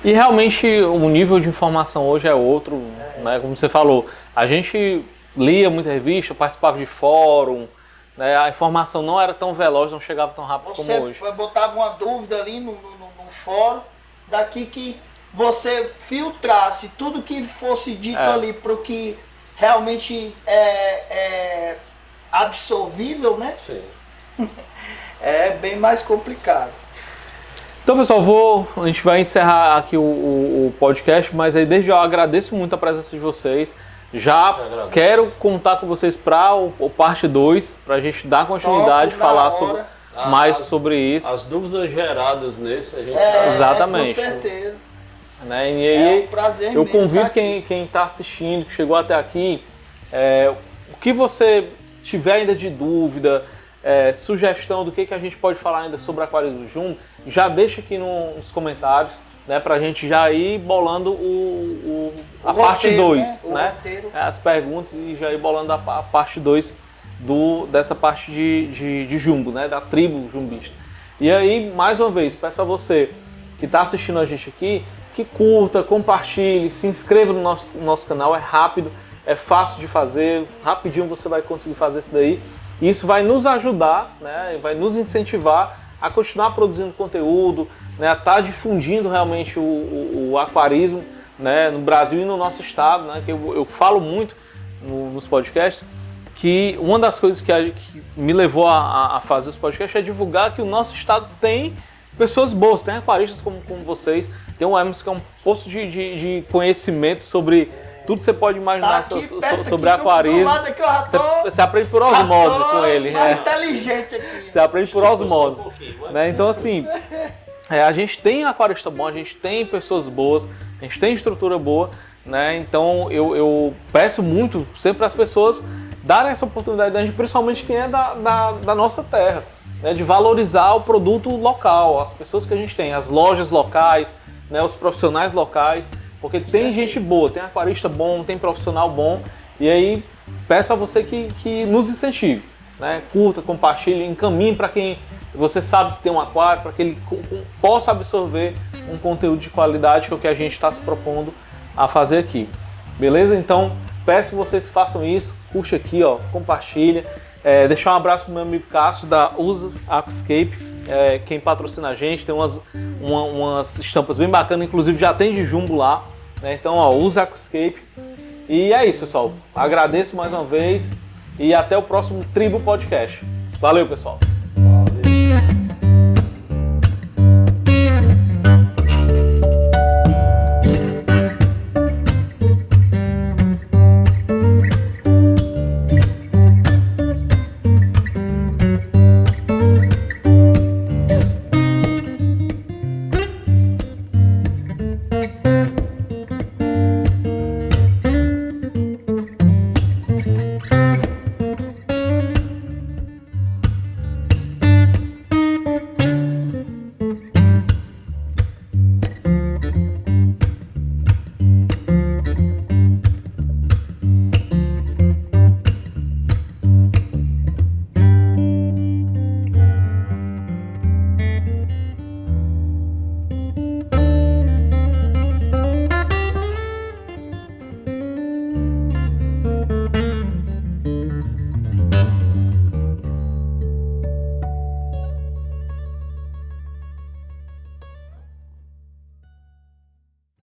realmente o nível de informação hoje é outro, né? Como você falou, a gente lia muita revista, participava de fórum, né? A informação não era tão veloz, não chegava tão rápido como hoje. Você botava uma dúvida ali no fórum, daqui que você filtrasse tudo que fosse dito ali para o que realmente é absorvível, né? Sim. É bem mais complicado. Então, pessoal, a gente vai encerrar aqui o podcast, mas aí desde já eu agradeço muito a presença de vocês. Já quero contar com vocês para o parte 2, para a gente dar continuidade, falar mais sobre isso. As dúvidas geradas nesse, a gente exatamente. Com certeza. Né? E aí, um prazer eu convido estar quem está assistindo, que chegou até aqui, o que você tiver ainda de dúvida, sugestão do que a gente pode falar ainda sobre aquários do jumbo, já deixa aqui nos comentários, né, pra gente já ir bolando a parte 2, né? As perguntas e já ir bolando a parte 2 dessa parte de jumbo, né, da tribo jumbista. E aí, mais uma vez, peço a você que está assistindo a gente aqui, que curta, compartilhe, se inscreva no nosso canal, é rápido, é fácil de fazer, rapidinho você vai conseguir fazer isso daí. E isso vai nos ajudar, né, vai nos incentivar a continuar produzindo conteúdo, né, a estar difundindo realmente o aquarismo, né, no Brasil e no nosso estado, né, que eu falo muito nos podcasts, que uma das coisas que me levou a fazer os podcasts é divulgar que o nosso estado tem pessoas boas, tem aquaristas como vocês, tem o Emerson que é um poço de conhecimento sobre tudo que você pode imaginar sobre aquarismo. Você aprende por osmose com ele. Inteligente aqui. Você aprende por osmose. Né? Então, assim, a gente tem aquarista bom, a gente tem pessoas boas, a gente tem estrutura boa, né? Então, eu peço muito sempre às pessoas darem essa oportunidade, principalmente quem é da nossa terra, né? De valorizar o produto local, as pessoas que a gente tem, as lojas locais, né? Os profissionais locais. Porque tem gente boa, tem aquarista bom, tem profissional bom, e aí peço a você que nos incentive, né? Curta, compartilhe, encaminhe para quem você sabe que tem um aquário, para que ele possa absorver um conteúdo de qualidade, que é o que a gente está se propondo a fazer aqui. Beleza? Então, peço que vocês façam isso, curte aqui, ó, compartilha. Deixar um abraço pro meu amigo Cássio da Usa Aquascape, quem patrocina a gente, tem umas estampas bem bacanas, inclusive já tem de jumbo lá, né? Então, ó, Usa Aquascape. E é isso, pessoal. Agradeço mais uma vez e até o próximo Tribo Podcast. Valeu, pessoal. Valeu.